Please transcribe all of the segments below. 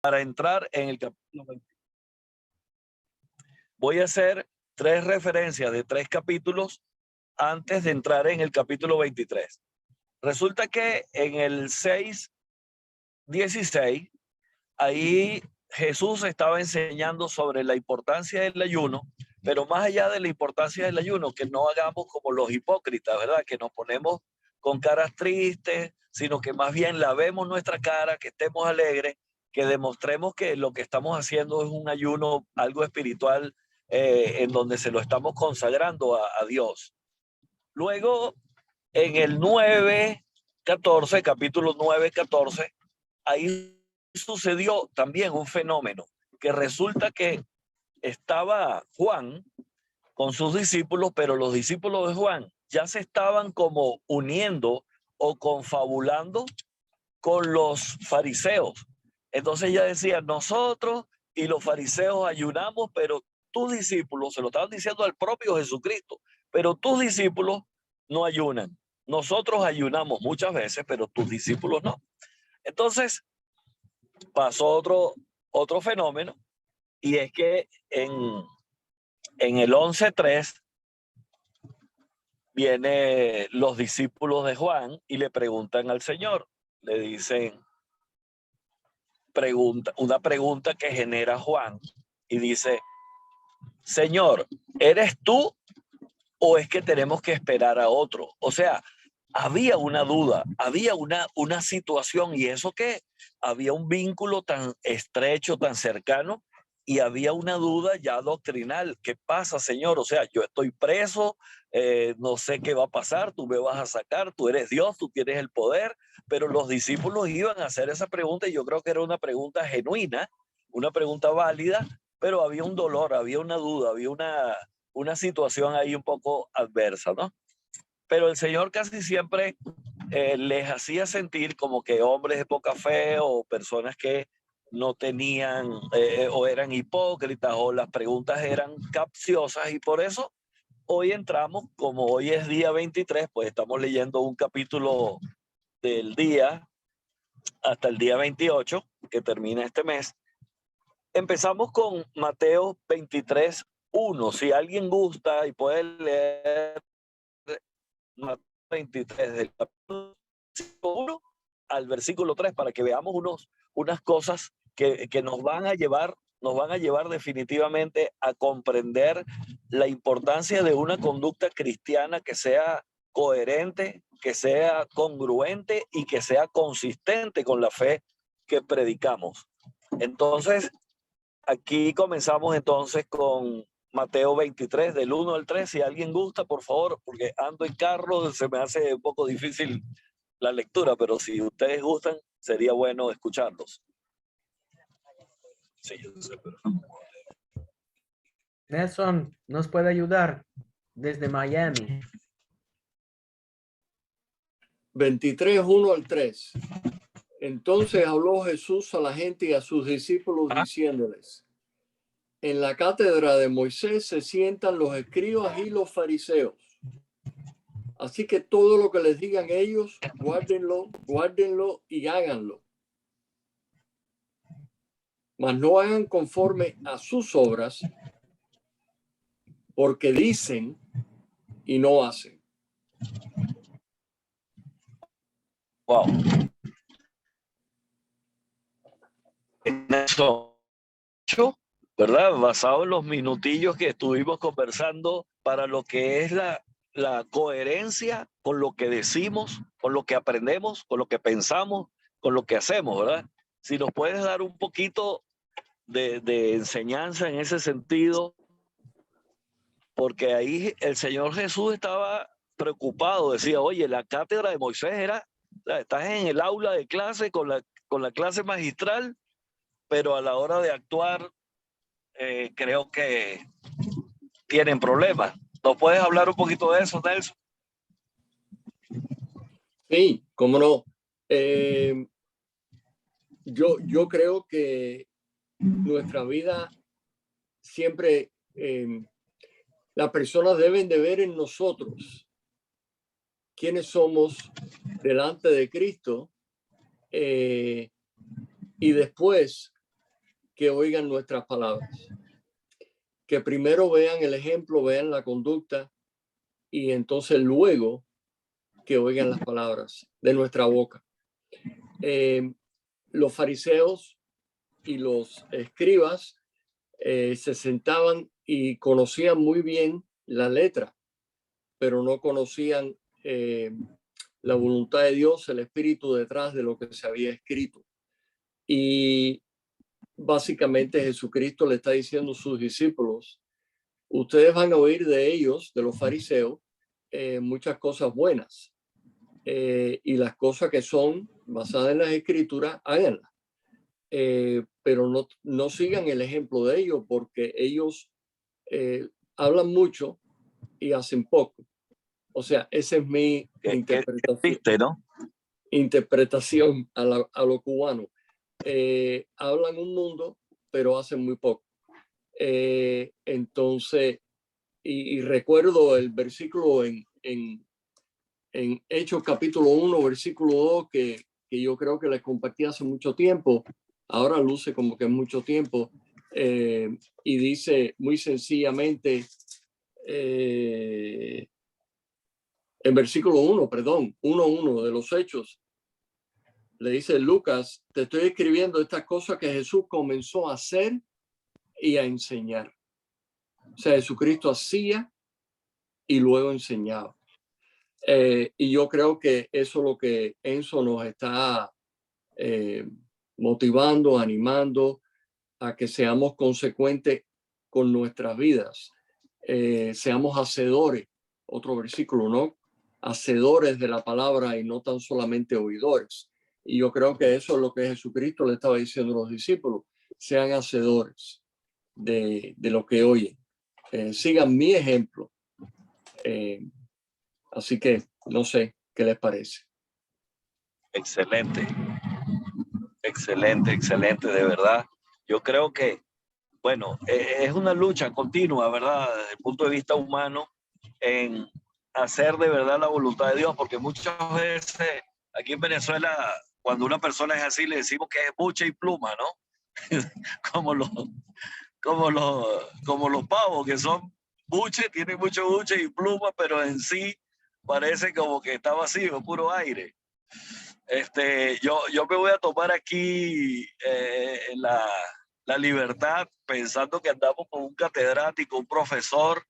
para entrar en el capítulo 20. Voy a hacer 3 referencias de 3 capítulos antes de entrar en el capítulo 23. Resulta que en el 6:16, ahí Jesús estaba enseñando sobre la importancia del ayuno, pero más allá de la importancia del ayuno, que no hagamos como los hipócritas, ¿verdad? Que nos ponemos con caras tristes, sino que más bien lavemos nuestra cara, que estemos alegres, que demostremos que lo que estamos haciendo es un ayuno, algo espiritual, en donde se lo estamos consagrando a Dios. Luego, en el 9:14, capítulo 9:14, ahí sucedió también un fenómeno, que resulta que estaba Juan con sus discípulos, pero los discípulos de Juan ya se estaban como uniendo o confabulando con los fariseos. Entonces ya decían, nosotros y los fariseos ayunamos, pero tus discípulos, se lo estaban diciendo al propio Jesucristo, pero tus discípulos no ayunan. Nosotros ayunamos muchas veces, pero tus discípulos no. Entonces pasó otro fenómeno, y es que en el 11:3 vienen los discípulos de Juan y le preguntan al Señor, le dicen una pregunta que genera Juan y dice, Señor, ¿eres tú o es que tenemos que esperar a otro? O sea, había una duda, había una situación, y eso que había un vínculo tan estrecho, tan cercano, y había una duda ya doctrinal. ¿Qué pasa, Señor? O sea, yo estoy preso, no sé qué va a pasar, tú me vas a sacar, tú eres Dios, tú tienes el poder, pero los discípulos iban a hacer esa pregunta y yo creo que era una pregunta genuina, una pregunta válida, pero había un dolor, había una duda, había una situación ahí un poco adversa, ¿no? Pero el Señor casi siempre les hacía sentir como que hombres de poca fe o personas que no tenían o eran hipócritas o las preguntas eran capciosas, y por eso hoy entramos, como hoy es día 23, pues estamos leyendo un capítulo del día hasta el día 28, que termina este mes. Empezamos con Mateo 23:1. Si alguien gusta y puede leer Mateo 23 del capítulo 1 al versículo 3 para que veamos unas cosas que nos van a llevar definitivamente a comprender la importancia de una conducta cristiana que sea coherente, que sea congruente y que sea consistente con la fe que predicamos. Entonces, aquí comenzamos entonces con Mateo 23, del 1 al 3. Si alguien gusta, por favor, porque ando en carro, se me hace un poco difícil la lectura, pero si ustedes gustan, sería bueno escucharlos. Sí, yo sé, pero... Nelson nos puede ayudar desde Miami. 23, 1 al 3. Entonces habló Jesús a la gente y a sus discípulos diciéndoles, en la cátedra de Moisés se sientan los escribas y los fariseos. Así que todo lo que les digan ellos, guárdenlo y háganlo. Mas no hagan conforme a sus obras, porque dicen y no hacen. Wow. En eso, ¿verdad? Basado en los minutillos que estuvimos conversando, para lo que es la coherencia con lo que decimos, con lo que aprendemos, con lo que pensamos, con lo que hacemos, ¿verdad? Si nos puedes dar un poquito de enseñanza en ese sentido, porque ahí el Señor Jesús estaba preocupado, decía, oye, la cátedra de Moisés estás en el aula de clase con la clase magistral, pero a la hora de actuar creo que tienen problemas. ¿Nos puedes hablar un poquito de eso, Nelson? Sí, cómo no. Yo creo que nuestra vida siempre, las personas deben de ver en nosotros quiénes somos delante de Cristo, y después que oigan nuestras palabras. Que primero vean el ejemplo, vean la conducta y entonces luego que oigan las palabras de nuestra boca. Los fariseos y los escribas se sentaban y conocían muy bien la letra, pero no conocían la voluntad de Dios, el espíritu detrás de lo que se había escrito. Y básicamente Jesucristo le está diciendo a sus discípulos, ustedes van a oír de ellos, de los fariseos, muchas cosas buenas. Y las cosas que son basadas en las escrituras, háganlas. Pero no sigan el ejemplo de ellos, porque ellos hablan mucho y hacen poco. O sea, esa es mi interpretación. Existe, ¿no? Interpretación a lo cubano. Hablan un mundo, pero hacen muy poco. Entonces, y recuerdo el versículo en Hechos capítulo 1, versículo 2, que yo creo que les compartí hace mucho tiempo. Ahora luce como que es mucho tiempo. Y dice muy sencillamente, en versículo 1:1 de los Hechos, le dice Lucas, te estoy escribiendo estas cosas que Jesús comenzó a hacer y a enseñar. O sea, Jesucristo hacía y luego enseñaba. Y yo creo que eso es lo que Enzo nos está motivando, animando a que seamos consecuentes con nuestras vidas. Seamos hacedores, otro versículo, ¿no? Hacedores de la palabra y no tan solamente oidores. Y yo creo que eso es lo que Jesucristo le estaba diciendo a los discípulos. Sean hacedores de lo que oyen. Sigan mi ejemplo. Así que no sé qué les parece. Excelente, excelente, excelente, de verdad. Yo creo que, bueno, es una lucha continua, ¿verdad? Desde el punto de vista humano, en hacer de verdad la voluntad de Dios, porque muchas veces aquí en Venezuela, cuando una persona es así, le decimos que es buche y pluma, ¿no? como los, como los pavos, que son buche, tienen mucho buche y pluma, pero en sí parece como que está vacío, puro aire. Yo me voy a tomar aquí la libertad, pensando que andamos con un catedrático, un profesor,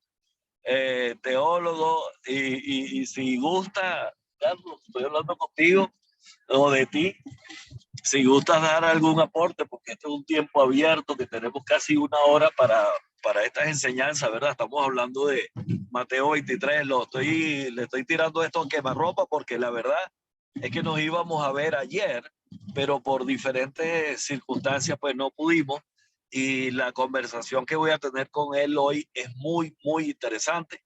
teólogo, y si gusta, Carlos, estoy hablando contigo o de ti, si gustas dar algún aporte, porque este es un tiempo abierto, que tenemos casi una hora para estas enseñanzas, ¿verdad? Estamos hablando de Mateo 23, le estoy tirando esto a quemarropa, porque la verdad es que nos íbamos a ver ayer, pero por diferentes circunstancias pues no pudimos, y la conversación que voy a tener con él hoy es muy, muy interesante,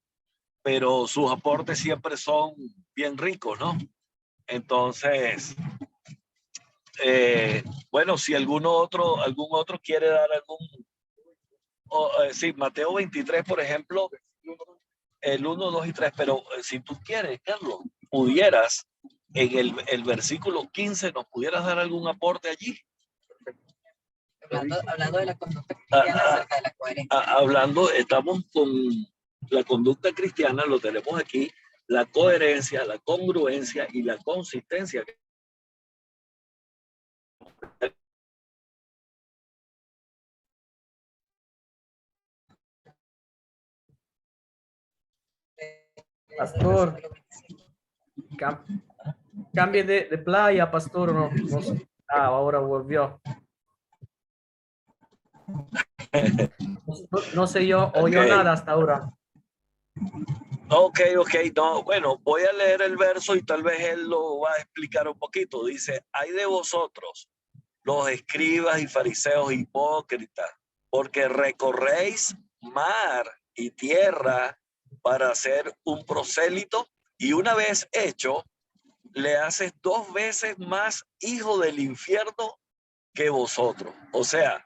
pero sus aportes siempre son bien ricos, ¿no? Entonces, bueno, si algún otro quiere dar algún, sí, Mateo 23, por ejemplo, el 1, 2 y 3, pero si tú quieres, Carlos, pudieras en el versículo 15, ¿nos pudieras dar algún aporte allí? Hablando de la conducta cristiana, acerca de la coherencia. Hablando, estamos con la conducta cristiana, lo tenemos aquí, la coherencia, la congruencia y la consistencia. Pastor, cambie de playa, pastor. No, ahora volvió. No sé yo, oyó nada hasta ahora. Ok, no, bueno, voy a leer el verso y tal vez él lo va a explicar un poquito. Dice, hay de vosotros, los escribas y fariseos hipócritas, porque recorréis mar y tierra para hacer un prosélito, y una vez hecho, le haces 2 veces más hijo del infierno que vosotros. O sea,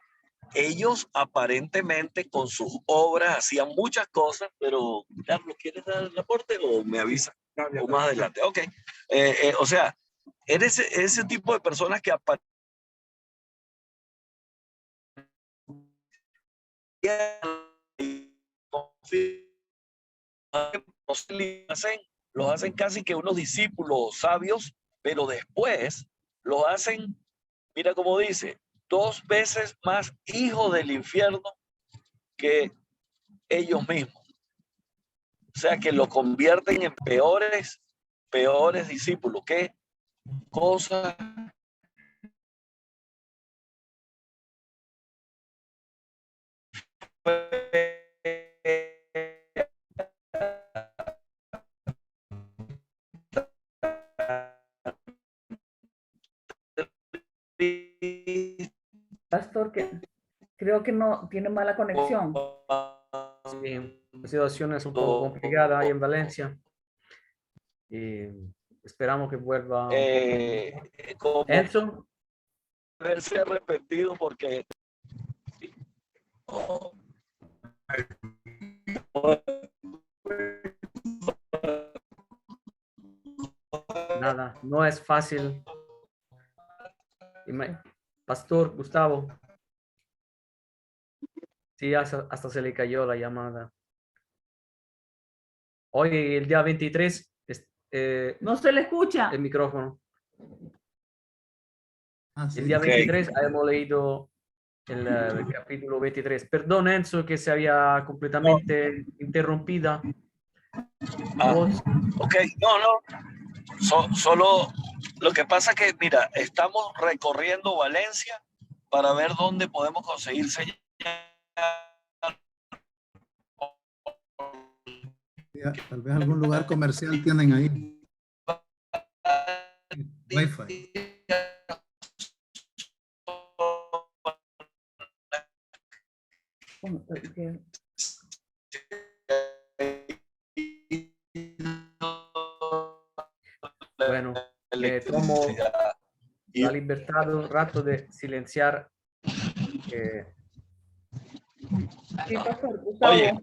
ellos aparentemente con sus obras hacían muchas cosas, pero Carlos, ¿quieres dar el aporte o me avisa? O más adelante. Ok. O sea, eres ese tipo de personas que los hacen casi que unos discípulos sabios, pero después los hacen, mira cómo dice, 2 veces más hijos del infierno que ellos mismos. O sea, que lo convierten en peores discípulos. ¿Qué cosa? Pastor, que creo que no tiene mala conexión. Sí, la situación es un poco complicada ahí en Valencia. Y esperamos que vuelva. Como Enzo, haberse arrepentido porque nada, no es fácil. Pastor Gustavo. Sí, hasta se le cayó la llamada. Hoy, el día 23, No se le escucha. el micrófono. Sí. El día Ok. 23 hemos leído el capítulo 23. Perdón, Enzo, que se había completamente interrumpida. Vos- ok, no. Solo lo que pasa que, mira, estamos recorriendo Valencia para ver dónde podemos conseguir señal. Tal vez algún lugar comercial tienen ahí. Wi-Fi. Bueno, tomo la libertad un rato de silenciar. Sí, pastor Gustavo. Oye,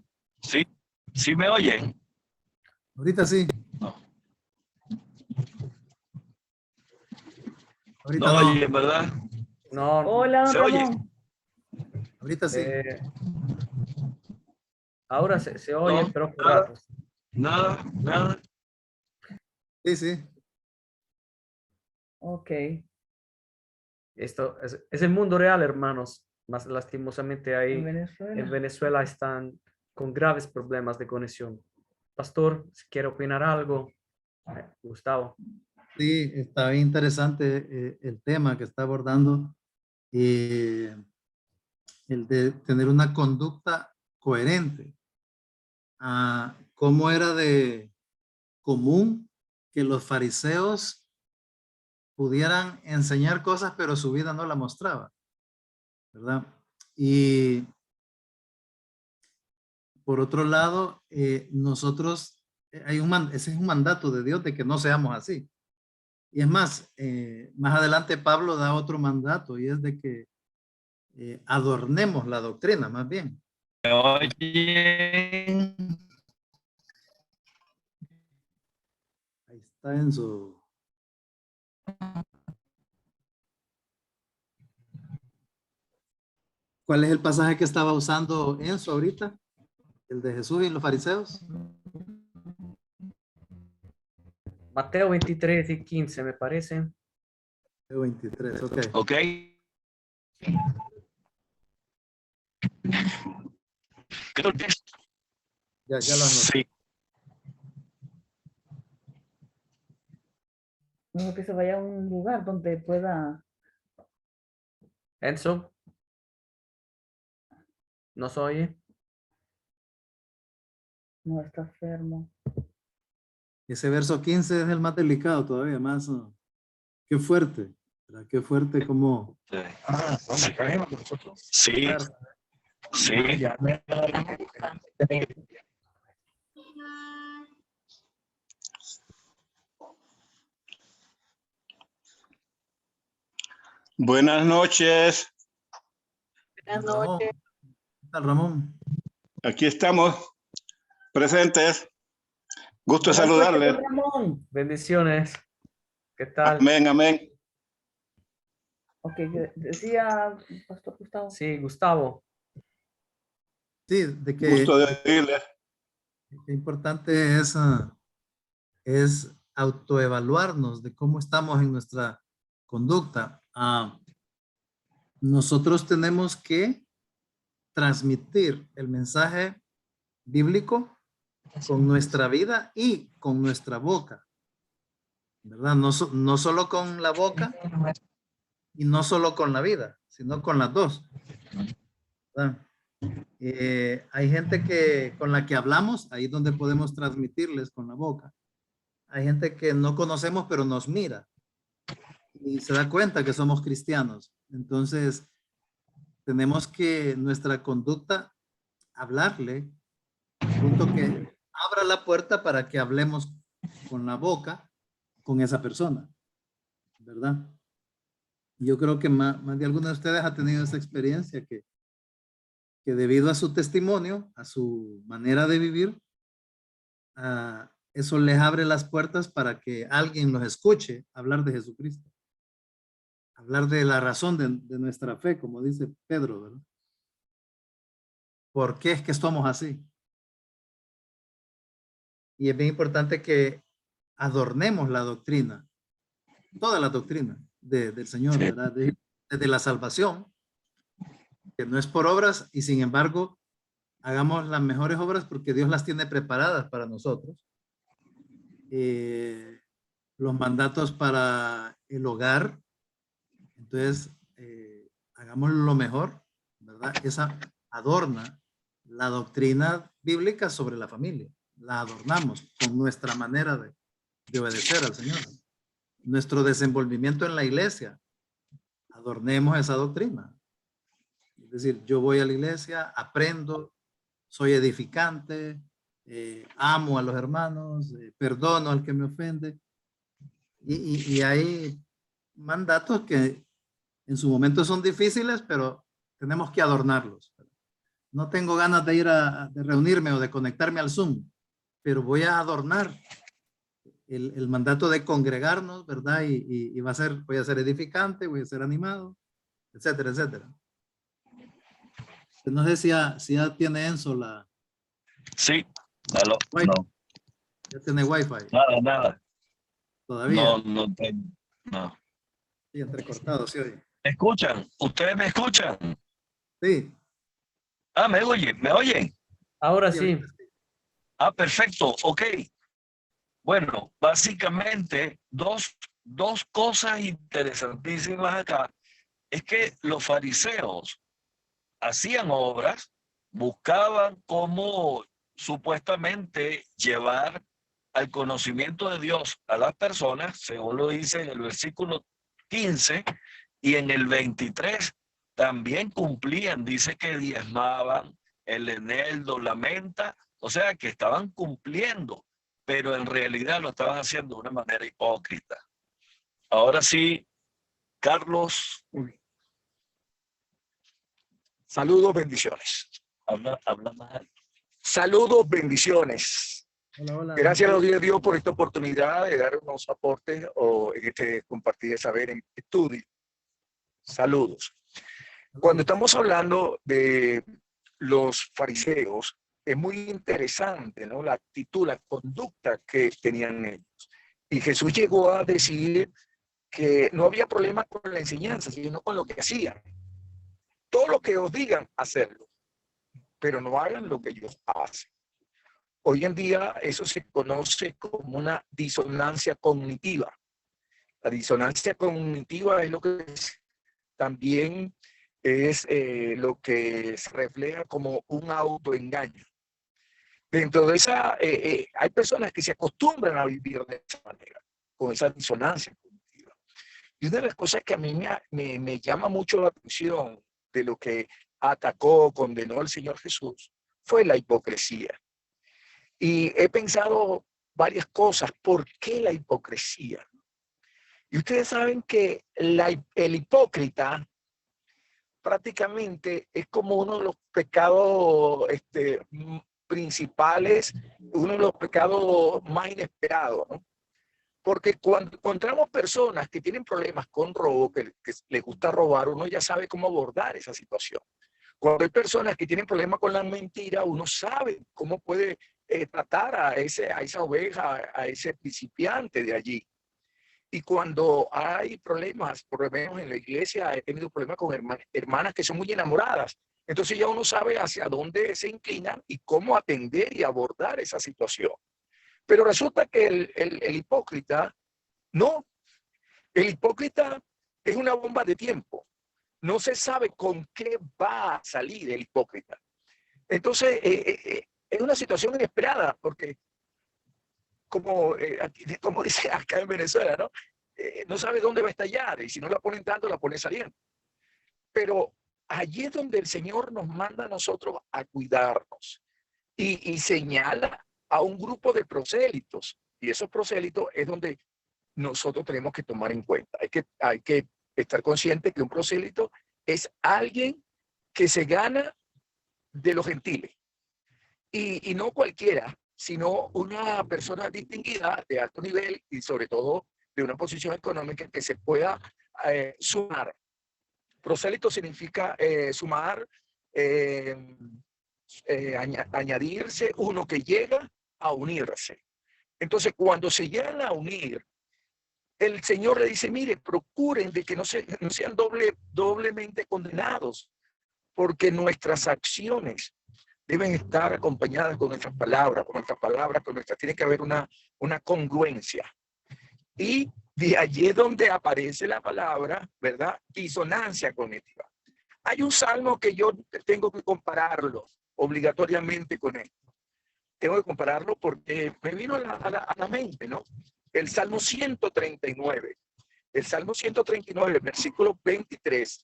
sí me oyen. Ahorita sí. Ahorita No no. oyen, ¿verdad? No, Hola, don ¿Se oye? Ramón. Ahorita sí. ahora se oye, No, pero por nada. ratos. Nada. Sí, sí. Ok. Esto es el mundo real, hermanos. Más lastimosamente ahí En en Venezuela están con graves problemas de conexión. Pastor, si quiere opinar algo, Gustavo. Sí, está bien interesante el tema que está abordando. El de tener una conducta coherente. ¿Cómo era de común que los fariseos pudieran enseñar cosas, pero su vida no la mostraba? ¿Verdad? Y por otro lado, nosotros, ese es un mandato de Dios de que no seamos así. Y es más, más adelante Pablo da otro mandato y es de que adornemos la doctrina, más bien. ¿Me oyen? Ahí está en su... ¿Cuál es el pasaje que estaba usando Enzo ahorita? ¿El de Jesús y los fariseos? Mateo 23 y 15, me parece. 23, ok. Ok. Creo que Ya lo anoté. sí. No, que se vaya a un lugar donde pueda. Enzo, ¿no se oye? No, está enfermo. Ese verso 15 es el más delicado todavía, más... qué fuerte, ¿verdad? Qué fuerte como... Sí. Buenas noches, Ramón, ¿qué tal, Ramón? aquí estamos presentes. Gusto de Buenas noches, don saludarles. Ramón. Bendiciones. ¿Qué tal? Amén, amén. Ok, decía Pastor Gustavo. Sí, Gustavo. Sí, de que Gusto de oírle. qué importante es autoevaluarnos de cómo estamos en nuestra conducta. Nosotros tenemos que transmitir el mensaje bíblico con nuestra vida y con nuestra boca, ¿verdad? No solo con la boca y no solo con la vida, sino con las dos, ¿verdad? Hay gente con la que hablamos, ahí es donde podemos transmitirles con la boca. Hay gente que no conocemos, pero nos mira y se da cuenta que somos cristianos. Entonces, tenemos que nuestra conducta hablarle, al punto que abra la puerta para que hablemos con la boca con esa persona, ¿verdad? Yo creo que más de alguno de ustedes ha tenido esa experiencia que debido a su testimonio, a su manera de vivir, eso les abre las puertas para que alguien los escuche hablar de Jesucristo. Hablar de la razón de nuestra fe, como dice Pedro, ¿verdad? ¿Por qué es que somos así? Y es bien importante que adornemos la doctrina, toda la doctrina del Señor, ¿verdad? Desde la salvación, que no es por obras, y sin embargo, hagamos las mejores obras porque Dios las tiene preparadas para nosotros. Los mandatos para el hogar, entonces, hagamos lo mejor, ¿verdad? Esa adorna la doctrina bíblica sobre la familia. La adornamos con nuestra manera de obedecer al Señor. Nuestro desenvolvimiento en la iglesia, adornemos esa doctrina. Es decir, yo voy a la iglesia, aprendo, soy edificante, amo a los hermanos, perdono al que me ofende. Y hay mandatos que en su momento son difíciles, pero tenemos que adornarlos. No tengo ganas de ir de reunirme o de conectarme al Zoom, pero voy a adornar el mandato de congregarnos, ¿verdad? Y voy a ser edificante, voy a ser animado, etcétera, etcétera. No sé si ya tiene Enzo la... Sí, aló, Wi-Fi. no. Ya tiene Wi-Fi. Nada. Todavía. No tengo. No. Sí, entrecortado, sí, oye. ¿Me escuchan? ¿Ustedes me escuchan? Sí. ¿Me oyen? ¿Me oyen? Ahora sí. Perfecto, ok. Bueno, básicamente dos cosas interesantísimas acá es que los fariseos hacían obras, buscaban cómo supuestamente llevar al conocimiento de Dios a las personas, según lo dice en el versículo 15, y en el 23 también cumplían, dice que diezmaban, el eneldo, la menta, o sea que estaban cumpliendo, pero en realidad lo estaban haciendo de una manera hipócrita. Ahora sí, Carlos. Saludos, bendiciones. Habla más alto. Saludos, bendiciones. Hola, hola. Gracias a Dios por esta oportunidad de dar unos aportes o compartir el saber en estudio. Saludos. Cuando estamos hablando de los fariseos, es muy interesante, ¿no? La actitud, la conducta que tenían ellos. Y Jesús llegó a decir que no había problema con la enseñanza, sino con lo que hacían. Todo lo que os digan, hacerlo, pero no hagan lo que ellos hacen. Hoy en día eso se conoce como una disonancia cognitiva. La disonancia cognitiva es lo que también es lo que se refleja como un autoengaño. Dentro de esa, hay personas que se acostumbran a vivir de esa manera, con esa disonancia cognitiva. Y una de las cosas que a mí me llama mucho la atención de lo que atacó, condenó al Señor Jesús, fue la hipocresía. Y he pensado varias cosas. ¿Por qué la hipocresía? Y ustedes saben que el hipócrita prácticamente es como uno de los pecados principales, uno de los pecados más inesperados, ¿no? Porque cuando encontramos personas que tienen problemas con robo, que les gusta robar, uno ya sabe cómo abordar esa situación. Cuando hay personas que tienen problemas con la mentira, uno sabe cómo puede tratar a esa oveja, a ese principiante de allí. Y cuando hay problemas, por lo menos en la iglesia he tenido problemas con hermanas que son muy enamoradas. Entonces ya uno sabe hacia dónde se inclinan y cómo atender y abordar esa situación. Pero resulta que el hipócrita, no, el hipócrita es una bomba de tiempo. No se sabe con qué va a salir el hipócrita. Entonces, es una situación inesperada porque, como dice acá en Venezuela, ¿no? No sabe dónde va a estallar y si no la ponen tanto, la pone saliendo. Pero allí es donde el Señor nos manda a nosotros a cuidarnos y señala a un grupo de prosélitos. Y esos prosélitos es donde nosotros tenemos que tomar en cuenta. Hay que estar consciente que un prosélito es alguien que se gana de los gentiles. Y no cualquiera, sino una persona distinguida de alto nivel y sobre todo de una posición económica que se pueda sumar. Prosélito significa sumar, añadirse, uno que llega a unirse. Entonces, cuando se llegan a unir, el Señor le dice, mire, procuren de que no sean doblemente condenados, porque nuestras acciones deben estar acompañadas con nuestras palabras, tiene que haber una congruencia. Y de allí es donde aparece la palabra, ¿verdad? Disonancia cognitiva. Hay un salmo que yo tengo que compararlo obligatoriamente con esto. Tengo que compararlo porque me vino a la mente, ¿no? El Salmo 139. El Salmo 139, versículo 23.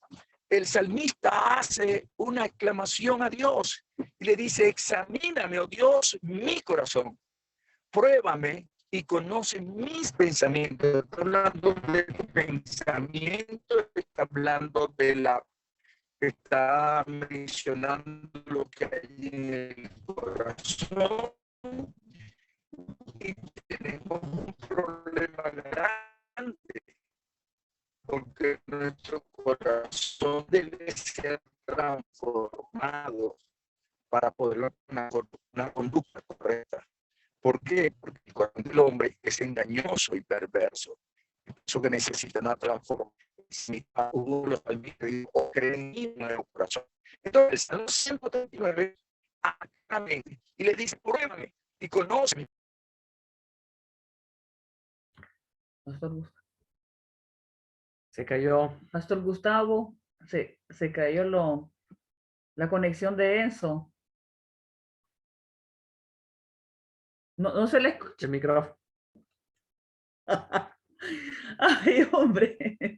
El salmista hace una exclamación a Dios y le dice, examíname, oh Dios, mi corazón. Pruébame y conoce mis pensamientos. Está hablando de pensamiento, está mencionando lo que hay en el corazón. Y tenemos un problema grande porque nuestro corazón debe ser transformado para poder tener una conducta correcta. ¿Por qué? Porque el corazón del hombre es engañoso y perverso. Eso que necesita una transformación. O creen en el corazón. Entonces, el Salmo 139 y le dice, pruébame y conóceme. Pastor Gustavo. Se cayó. Pastor Gustavo, se cayó la conexión de Enzo. No se le escucha. El micrófono. Ay, hombre.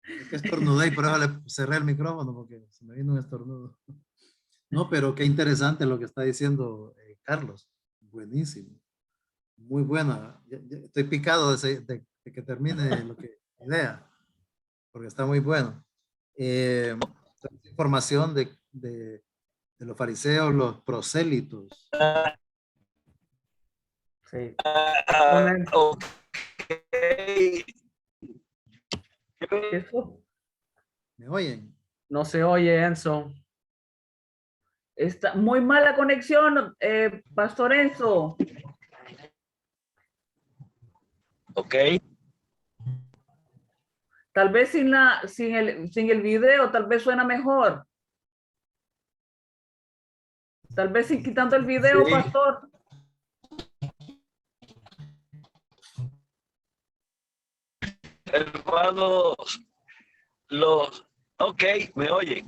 Es que estornudé y por eso le cerré el micrófono porque se me vino un estornudo. No, pero qué interesante lo que está diciendo Carlos. Buenísimo. Muy buena. Estoy picado de que termine lo que idea, porque está muy bueno. Información de los fariseos, los prosélitos. Sí. Okay. Eso ¿Me oyen? No se oye, Enzo. está muy mala conexión, Pastor Enzo. Ok. Tal vez sin el video, tal vez suena mejor. Tal vez sin quitando el video, Sí. Pastor. Hermanos, ok, ¿me oyen?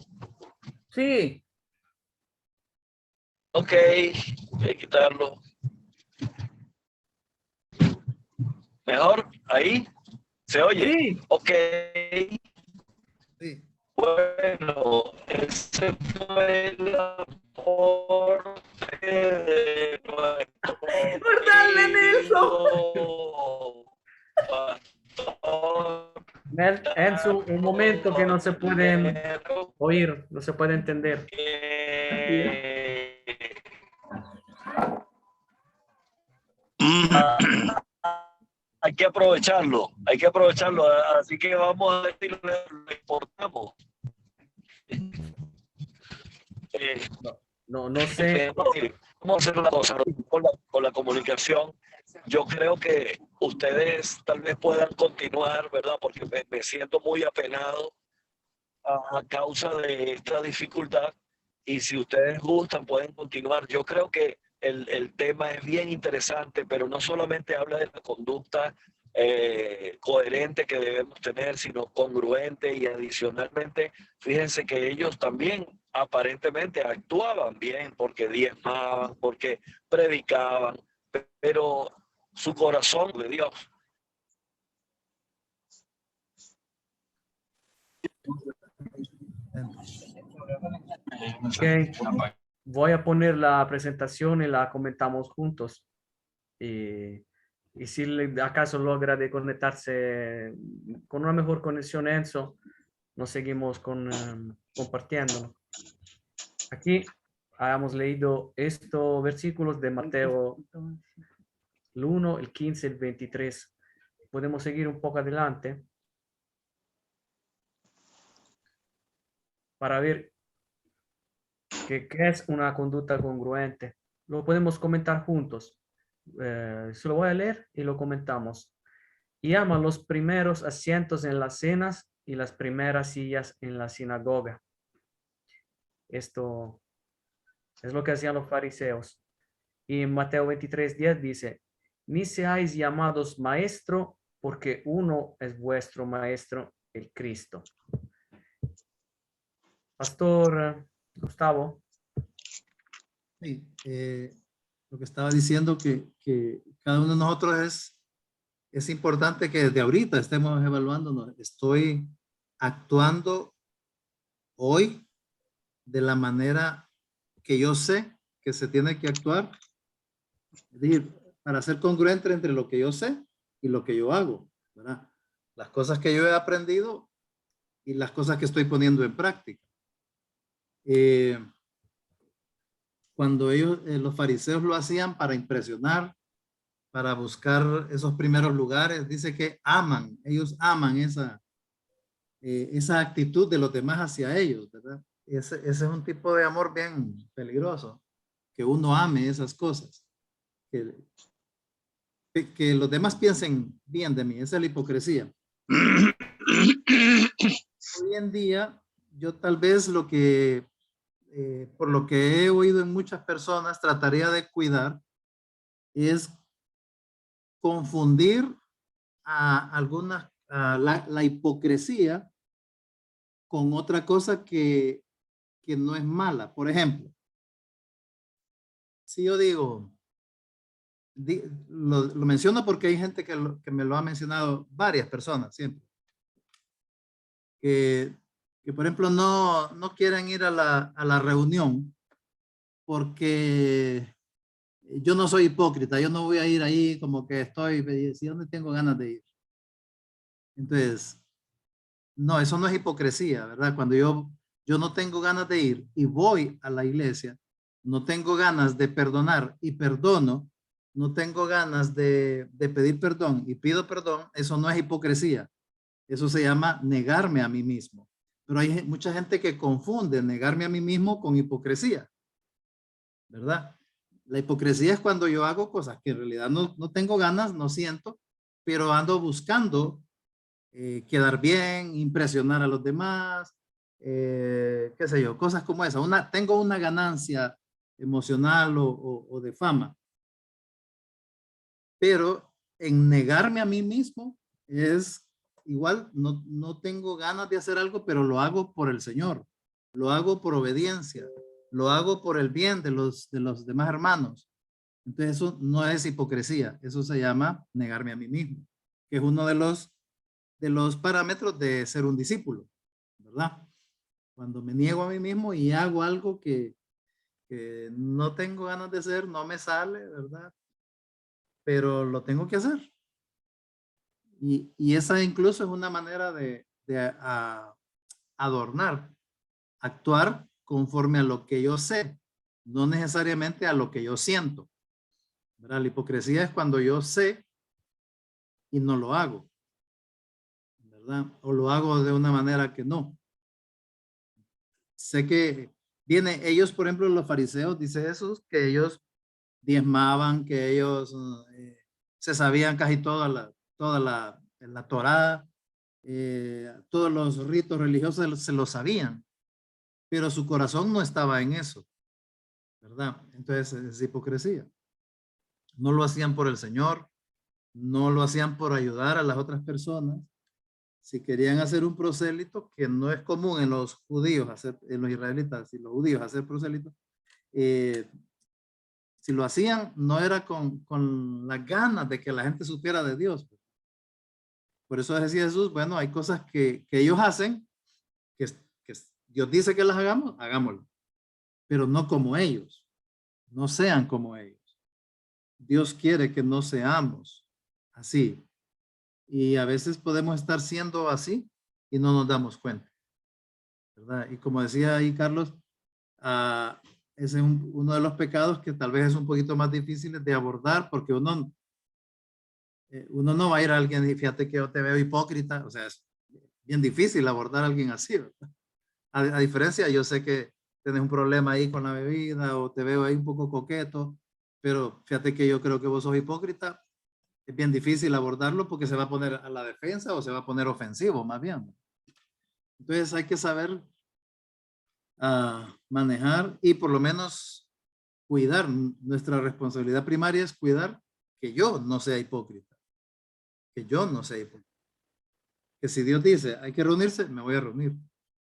Sí. Ok, voy a quitarlo. ¿Mejor? ¿Ahí? ¿Se oye? Sí. Ok. Sí. Bueno, ese fue el aporte de nuestro ¡Verdad, querido pastor. Enzo, un momento que no se pueden oír, no se puede entender. Hay que aprovecharlo, así que vamos a decirlo, lo importamos. No sé. Vamos a hacer una cosa con la comunicación. Yo creo que ustedes tal vez puedan continuar, ¿verdad? Porque me siento muy apenado a causa de esta dificultad. Y si ustedes gustan, pueden continuar. Yo creo que el tema es bien interesante, pero no solamente habla de la conducta coherente que debemos tener, sino congruente, y adicionalmente, fíjense que ellos también aparentemente actuaban bien porque diezmaban, porque predicaban, pero su corazón de Dios. Okay. Voy a poner la presentación y la comentamos juntos. Y si acaso logra de conectarse con una mejor conexión, Enzo, nos seguimos compartiendo. Aquí hemos leído estos versículos de Mateo, el 1, el 15, el 23. Podemos seguir un poco adelante para ver qué es una conducta congruente. Lo podemos comentar juntos. Se lo voy a leer y lo comentamos. Y ama los primeros asientos en las cenas y las primeras sillas en la sinagoga. Esto es lo que hacían los fariseos. Y en Mateo 23:10 dice, ni seáis llamados maestro, porque uno es vuestro maestro, el Cristo. Pastor Gustavo. Sí, lo que estaba diciendo que cada uno de nosotros es importante que desde ahorita estemos evaluándonos. Estoy actuando hoy de la manera que yo sé que se tiene que actuar. Es decir, para ser congruente entre lo que yo sé y lo que yo hago, ¿verdad? Las cosas que yo he aprendido y las cosas que estoy poniendo en práctica. Cuando ellos, los fariseos lo hacían para impresionar, para buscar esos primeros lugares, dice que aman, ellos aman esa actitud de los demás hacia ellos, ¿verdad? Ese es un tipo de amor bien peligroso, que uno ame esas cosas, que los demás piensen bien de mí, esa es la hipocresía. Hoy en día, yo tal vez por lo que he oído en muchas personas, trataría de cuidar es confundir la hipocresía con otra cosa que no es mala. Por ejemplo, si yo digo, lo menciono porque hay gente que me lo ha mencionado, varias personas siempre, que por ejemplo no quieren ir a la reunión porque yo no soy hipócrita, yo no voy a ir ahí como que si yo no tengo ganas de ir. Entonces, no, eso no es hipocresía, ¿verdad? Cuando yo no tengo ganas de ir y voy a la iglesia, no tengo ganas de perdonar y perdono, no tengo ganas de pedir perdón y pido perdón, eso no es hipocresía. Eso se llama negarme a mí mismo. Pero hay mucha gente que confunde negarme a mí mismo con hipocresía, ¿verdad? La hipocresía es cuando yo hago cosas que en realidad no tengo ganas, no siento, pero ando buscando quedar bien, impresionar a los demás, qué sé yo, cosas como esa. Tengo una ganancia emocional o de fama. Pero en negarme a mí mismo es igual, no tengo ganas de hacer algo, pero lo hago por el Señor. Lo hago por obediencia. Lo hago por el bien de los demás hermanos. Entonces eso no es hipocresía. Eso se llama negarme a mí mismo, que es uno de los parámetros de ser un discípulo, ¿verdad? Cuando me niego a mí mismo y hago algo que no tengo ganas de hacer, no me sale, ¿verdad? Pero lo tengo que hacer. Y esa incluso es una manera de adornar, actuar conforme a lo que yo sé, no necesariamente a lo que yo siento, ¿verdad? La hipocresía es cuando yo sé y no lo hago, ¿verdad? O lo hago de una manera que no. Sé que viene, ellos, por ejemplo, los fariseos, dice Jesús, que ellos diezmaban, que ellos se sabían casi la Torá, todos los ritos religiosos se lo sabían, pero su corazón no estaba en eso, ¿verdad? Entonces es hipocresía. No lo hacían por el Señor, no lo hacían por ayudar a las otras personas. Si querían hacer un prosélito, que no es común en los judíos, en los israelitas y los judíos hacer prosélitos, si lo hacían, no era con las ganas de que la gente supiera de Dios. Por eso decía Jesús, bueno, hay cosas que ellos hacen, que Dios dice que las hagamos, hagámoslas, pero no como ellos, no sean como ellos. Dios quiere que no seamos así. Y a veces podemos estar siendo así y no nos damos cuenta, ¿verdad? Y como decía ahí Carlos, ese es uno de los pecados que tal vez es un poquito más difícil de abordar, porque uno no va a ir a alguien y fíjate que yo te veo hipócrita, o sea, es bien difícil abordar a alguien así, ¿verdad? A diferencia, yo sé que tienes un problema ahí con la bebida o te veo ahí un poco coqueto, pero fíjate que yo creo que vos sos hipócrita. Es bien difícil abordarlo porque se va a poner a la defensa o se va a poner ofensivo, más bien. Entonces hay que saber manejar y por lo menos cuidar. Nuestra responsabilidad primaria es cuidar que yo no sea hipócrita. Que yo no sea hipócrita. Que si Dios dice hay que reunirse, me voy a reunir.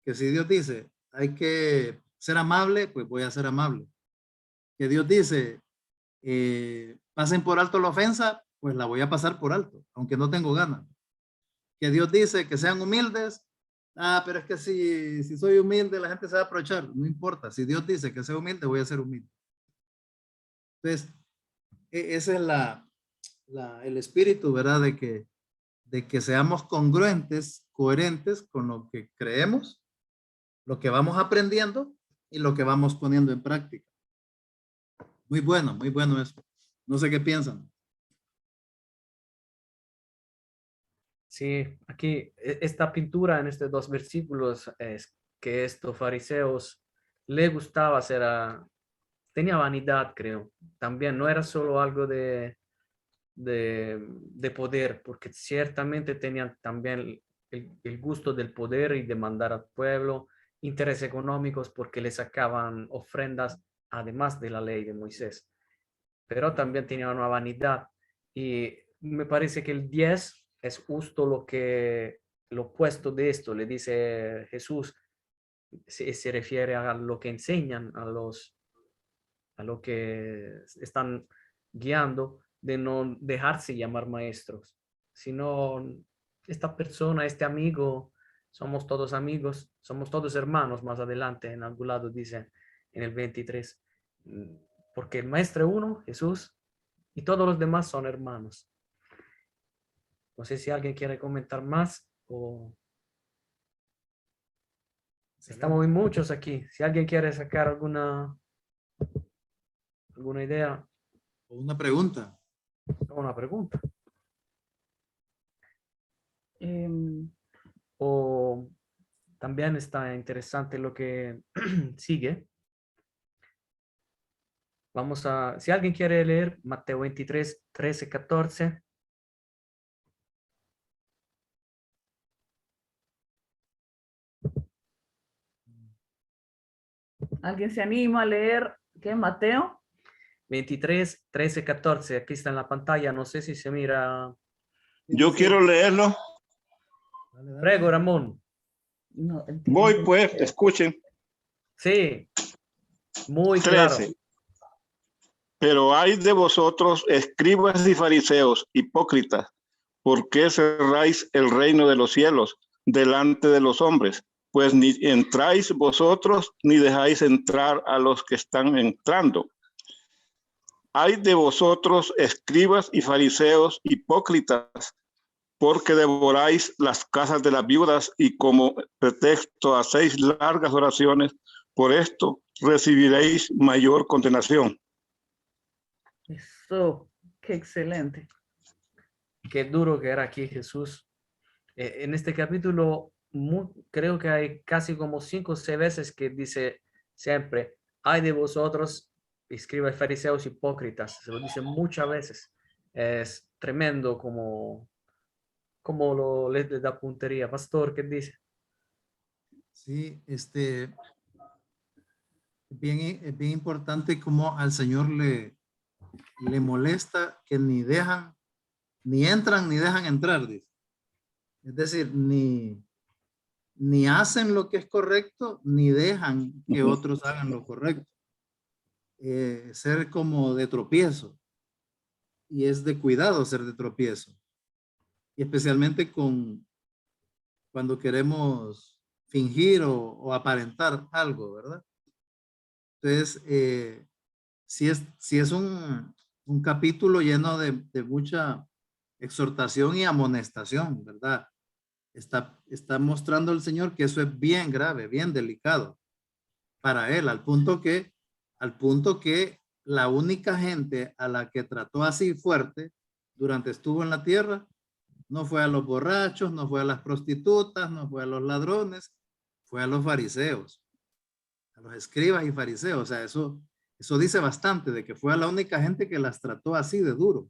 Que si Dios dice hay que ser amable, pues voy a ser amable. Que Dios dice pasen por alto la ofensa, pues la voy a pasar por alto, aunque no tengo ganas. Que Dios dice que sean humildes, pero es que si soy humilde la gente se va a aprovechar, no importa, si Dios dice que sea humilde, voy a ser humilde. Entonces, ese es el espíritu, ¿verdad? De que seamos congruentes, coherentes con lo que creemos, lo que vamos aprendiendo y lo que vamos poniendo en práctica. Muy bueno eso. No sé qué piensan. Sí, aquí esta pintura en estos dos versículos es que estos fariseos les gustaba hacer, tenía vanidad, creo. También no era solo algo de poder, porque ciertamente tenían también el gusto del poder y de mandar al pueblo, intereses económicos porque le sacaban ofrendas además de la ley de Moisés. Pero también tenían una vanidad y me parece que el 10 es justo lo opuesto de esto. Le dice Jesús, se refiere a lo que enseñan a lo que están guiando, de no dejarse llamar maestros, sino esta persona, este amigo, somos todos amigos, somos todos hermanos. Más adelante en algún lado dice en el 23, porque el maestro es uno, Jesús, y todos los demás son hermanos. No sé si alguien quiere comentar más o... Estamos muy muchos aquí. Si alguien quiere sacar alguna idea. Una pregunta. Una pregunta. Em, O también está interesante lo que sigue. Vamos a, si alguien quiere leer Mateo 23, 13, 14. ¿Alguien se anima a leer qué, Mateo? 23, 13, 14. Aquí está en la pantalla. No sé si se mira. Yo quiero leerlo. Dale. Prego, Ramón. No, Voy pues, escuchen. Sí, muy 13. claro. Pero hay de vosotros, escribas y fariseos, hipócritas, ¿por qué cerráis el reino de los cielos delante de los hombres? Pues ni entráis vosotros, ni dejáis entrar a los que están entrando. Hay de vosotros, escribas y fariseos, hipócritas, porque devoráis las casas de las viudas y como pretexto hacéis largas oraciones, por esto recibiréis mayor condenación. Eso, qué excelente. Qué duro que era aquí Jesús. En este capítulo creo que hay casi como 5 o 6 veces que dice siempre, ay de vosotros, escribe fariseos hipócritas, se lo dice muchas veces. Es tremendo como le da puntería. Pastor, ¿qué dice? Sí, es bien importante como al Señor le molesta que ni entran ni dejan entrar, dice. Es decir, ni hacen lo que es correcto, ni dejan que otros hagan lo correcto. Ser como de tropiezo. Y es de cuidado ser de tropiezo. Y especialmente cuando queremos fingir o aparentar algo, ¿verdad? Entonces, si es un capítulo lleno de mucha exhortación y amonestación, ¿verdad? Está mostrando el Señor que eso es bien grave, bien delicado para él, al punto que la única gente a la que trató así fuerte durante estuvo en la tierra, no fue a los borrachos, no fue a las prostitutas, no fue a los ladrones, fue a los fariseos, a los escribas y fariseos. O sea, eso dice bastante de que fue a la única gente que las trató así de duro,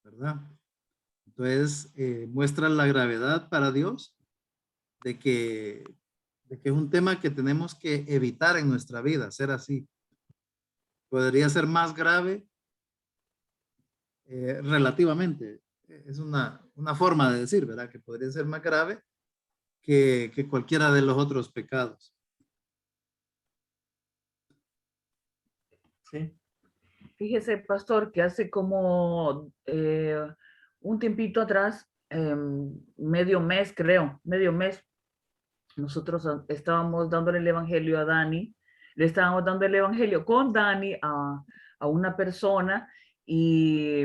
¿verdad? Entonces, muestra la gravedad para Dios de que es un tema que tenemos que evitar en nuestra vida, ser así. Podría ser más grave relativamente. Es una forma de decir, ¿verdad? Que podría ser más grave que cualquiera de los otros pecados. Sí. Fíjese, pastor, que hace como un tiempito atrás, medio mes, nosotros estábamos dándole el evangelio a Dani, le estábamos dando el evangelio con Dani a una persona, y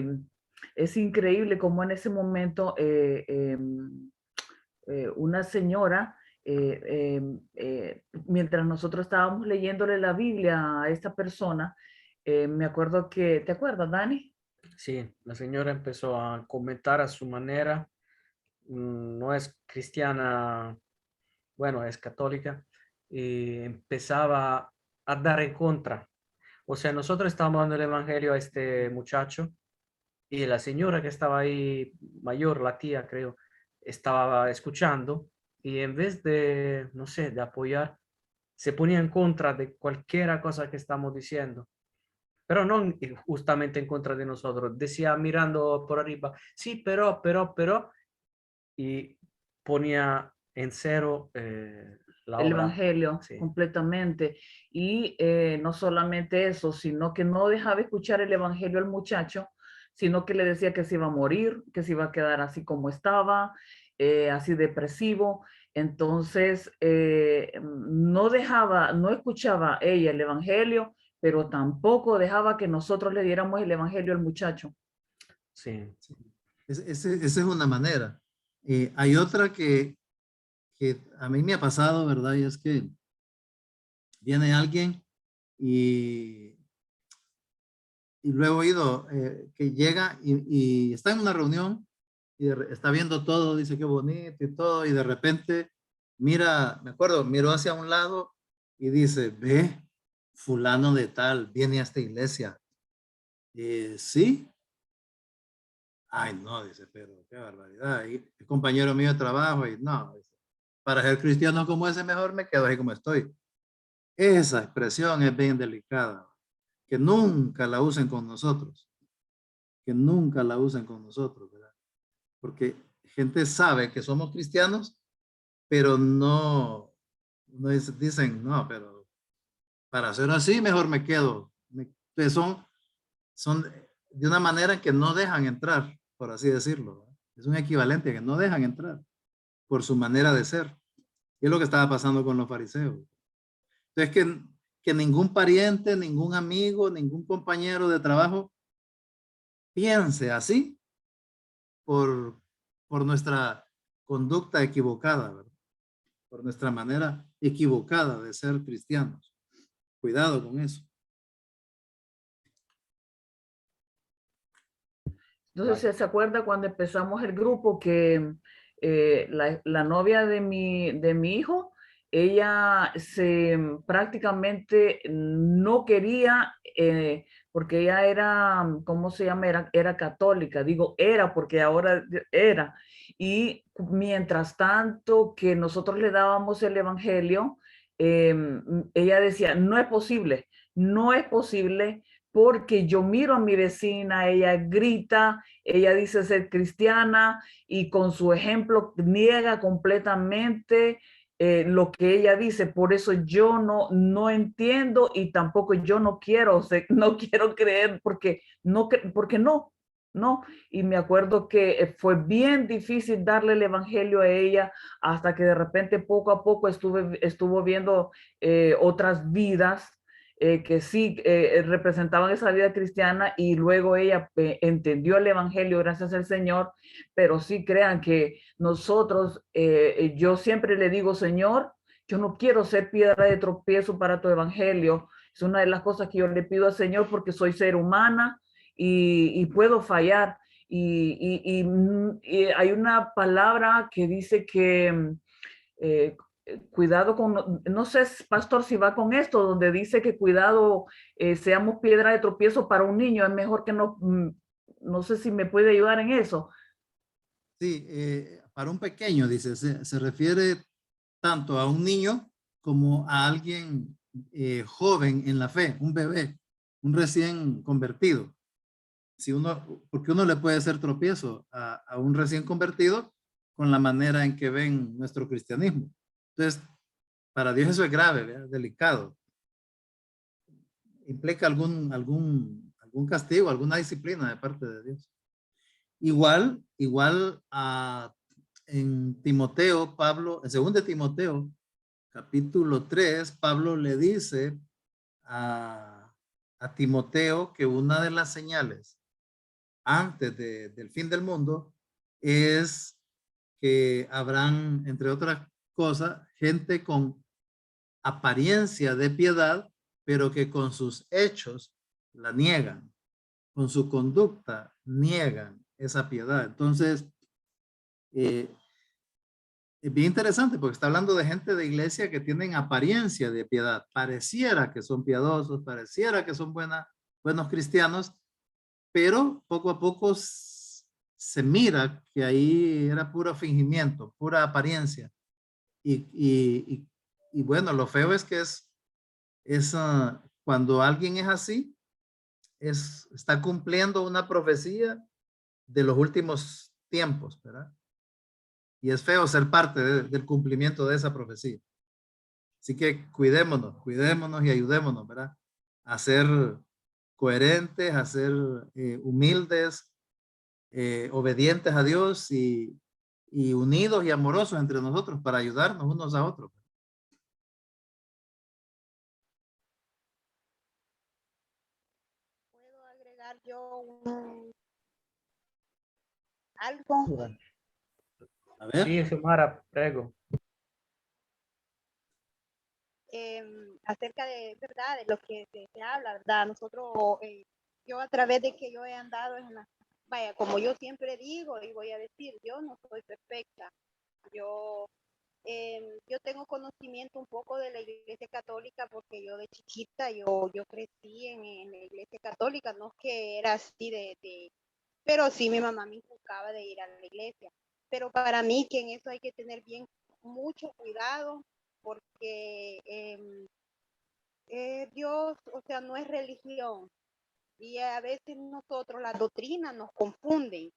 es increíble cómo en ese momento una señora, mientras nosotros estábamos leyéndole la Biblia a esta persona, me acuerdo que, ¿te acuerdas, Dani? Sí, la señora empezó a comentar a su manera. No es cristiana, bueno, es católica, y empezaba a dar en contra. O sea, nosotros estábamos dando el evangelio a este muchacho y la señora que estaba ahí, mayor, la tía, creo, estaba escuchando, y en vez de, no sé, de apoyar, se ponía en contra de cualquier cosa que estamos diciendo. Pero no justamente en contra de nosotros. Decía mirando por arriba, sí, pero, y ponía en cero la El obra. evangelio, Sí. completamente. Y no solamente eso, sino que no dejaba escuchar el evangelio al muchacho, sino que le decía que se iba a morir, que se iba a quedar así como estaba, así depresivo. Entonces, no escuchaba ella el evangelio, pero tampoco dejaba que nosotros le diéramos el evangelio al muchacho. Sí. Esa es una manera. Hay otra que a mí me ha pasado, ¿verdad? Y es que viene alguien y luego he oído que llega y está en una reunión y está viendo todo, dice qué bonito y todo, y de repente mira, me acuerdo, miró hacia un lado y dice, ve, fulano de tal, viene a esta iglesia. Sí. Ay, no, dice, pero qué barbaridad. Y el compañero mío de trabajo, y no, dice, para ser cristiano como ese, mejor me quedo ahí como estoy. Esa expresión es bien delicada, que nunca la usen con nosotros, que nunca la usen con nosotros, ¿verdad? Porque gente sabe que somos cristianos, pero no dicen, no, pero para hacer así, mejor me quedo. Pues son de una manera que no dejan entrar, por así decirlo, ¿verdad? Es un equivalente que no dejan entrar por su manera de ser. Y es lo que estaba pasando con los fariseos. Entonces, que ningún pariente, ningún amigo, ningún compañero de trabajo piense así por nuestra conducta equivocada, ¿verdad? Por nuestra manera equivocada de ser cristianos. Cuidado con eso. Entonces, ¿se acuerda cuando empezamos el grupo que la novia de mi hijo ella prácticamente no quería, porque ella era, ¿cómo se llama? Era católica, digo era porque ahora era. Y mientras tanto que nosotros le dábamos el evangelio, ella decía, no es posible porque yo miro a mi vecina, ella grita, ella dice ser cristiana y con su ejemplo niega completamente lo que ella dice. Por eso yo no entiendo y tampoco yo no quiero, no quiero creer porque porque no. Y me acuerdo que fue bien difícil darle el evangelio a ella hasta que de repente poco a poco estuvo viendo otras vidas que sí representaban esa vida cristiana y luego ella entendió el evangelio gracias al Señor, pero sí crean que nosotros, yo siempre le digo, Señor, yo no quiero ser piedra de tropiezo para tu evangelio. Es una de las cosas que yo le pido al Señor porque soy ser humana y puedo fallar. Y hay una palabra que dice que eh, cuidado con, no sé, pastor, si va con esto, donde dice que cuidado, seamos piedra de tropiezo para un niño, es mejor que no, no sé si me puede ayudar en eso. Sí, para un pequeño, dice, se refiere tanto a un niño como a alguien joven en la fe, un bebé, un recién convertido. Si uno, porque uno le puede hacer tropiezo a un recién convertido con la manera en que ven nuestro cristianismo. Entonces, para Dios eso es grave, ¿verdad? Delicado. Implica algún castigo, alguna disciplina de parte de Dios. Igual en Timoteo, Pablo, en 2 de Timoteo, capítulo 3, Pablo le dice a Timoteo que una de las señales antes del fin del mundo es que habrán, entre otras cosas, gente con apariencia de piedad, pero que con sus hechos la niegan, con su conducta niegan esa piedad. Entonces, es bien interesante porque está hablando de gente de iglesia que tienen apariencia de piedad. Pareciera que son piadosos, pareciera que son buenos cristianos, pero poco a poco se mira que ahí era puro fingimiento, pura apariencia. Y bueno, lo feo es que cuando alguien es así, está cumpliendo una profecía de los últimos tiempos, ¿verdad? Y es feo ser parte del cumplimiento de esa profecía. Así que cuidémonos y ayudémonos, ¿verdad? A ser coherentes, a ser humildes, obedientes a Dios y unidos y amorosos entre nosotros para ayudarnos unos a otros. ¿Puedo agregar yo algo? A ver. Sí, Xiomara, prego. Acerca de verdad de lo que se habla, verdad, nosotros yo a través de que yo he andado vaya, como yo siempre digo y voy a decir, yo no soy perfecta, yo yo tengo conocimiento un poco de la iglesia católica porque yo de chiquita yo crecí en la iglesia católica, no es que era así pero sí mi mamá me inculcaba de ir a la iglesia, pero para mí que en eso hay que tener bien mucho cuidado porque Dios, o sea, no es religión. Y a veces nosotros, las doctrinas nos confunden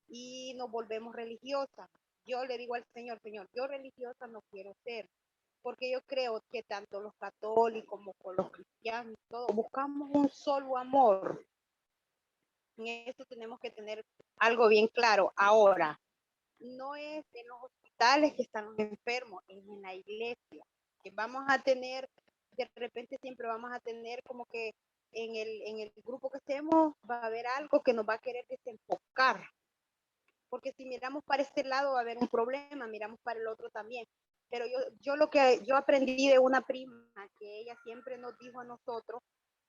y nos volvemos religiosas. Yo le digo al Señor, Señor, yo religiosa no quiero ser, porque yo creo que tanto los católicos como los cristianos, todos buscamos un solo amor. En eso tenemos que tener algo bien claro. Ahora, no es en los hospitales que están los enfermos, es en la iglesia, que vamos a tener, de repente siempre vamos a tener como que en el grupo que estemos va a haber algo que nos va a querer desenfocar, porque si miramos para este lado va a haber un problema, miramos para el otro también. Pero yo lo que yo aprendí de una prima, que ella siempre nos dijo a nosotros,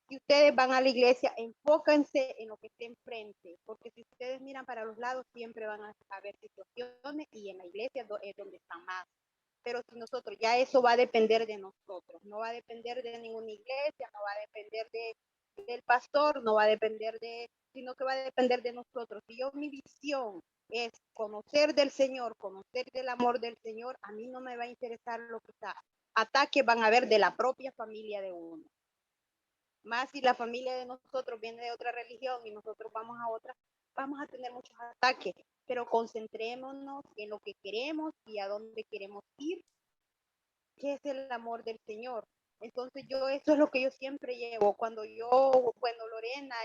si ustedes van a la iglesia, enfóquense en lo que esté enfrente, porque si ustedes miran para los lados, siempre van a haber situaciones y en la iglesia es donde están más. Pero si nosotros, ya eso va a depender de nosotros, no va a depender de ninguna iglesia, no va a depender del pastor, no va a depender sino que va a depender de nosotros. Si yo, mi visión es conocer del Señor, conocer del amor del Señor, a mí no me va a interesar lo que está. Ataques van a haber de la propia familia de uno. Más si la familia de nosotros viene de otra religión y nosotros vamos a otra, vamos a tener muchos ataques, pero concentrémonos en lo que queremos y a dónde queremos ir, que es el amor del Señor. Entonces eso es lo que yo siempre llevo, cuando Lorena,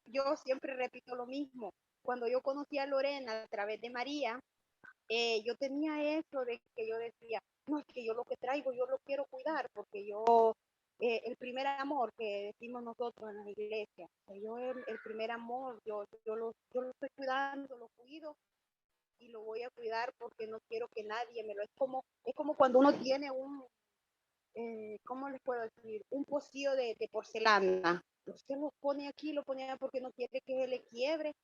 yo siempre repito lo mismo, cuando yo conocí a Lorena a través de María, yo tenía eso de que yo decía, no, es que yo lo que traigo, yo lo quiero cuidar, porque el primer amor que decimos nosotros en la iglesia, yo el primer amor, yo lo estoy cuidando, lo cuido y lo voy a cuidar porque no quiero que nadie me lo... Es como cuando uno tiene ¿cómo les puedo decir? Un pocillo de porcelana. Usted lo pone aquí, lo pone allá porque no quiere que se le quiebre.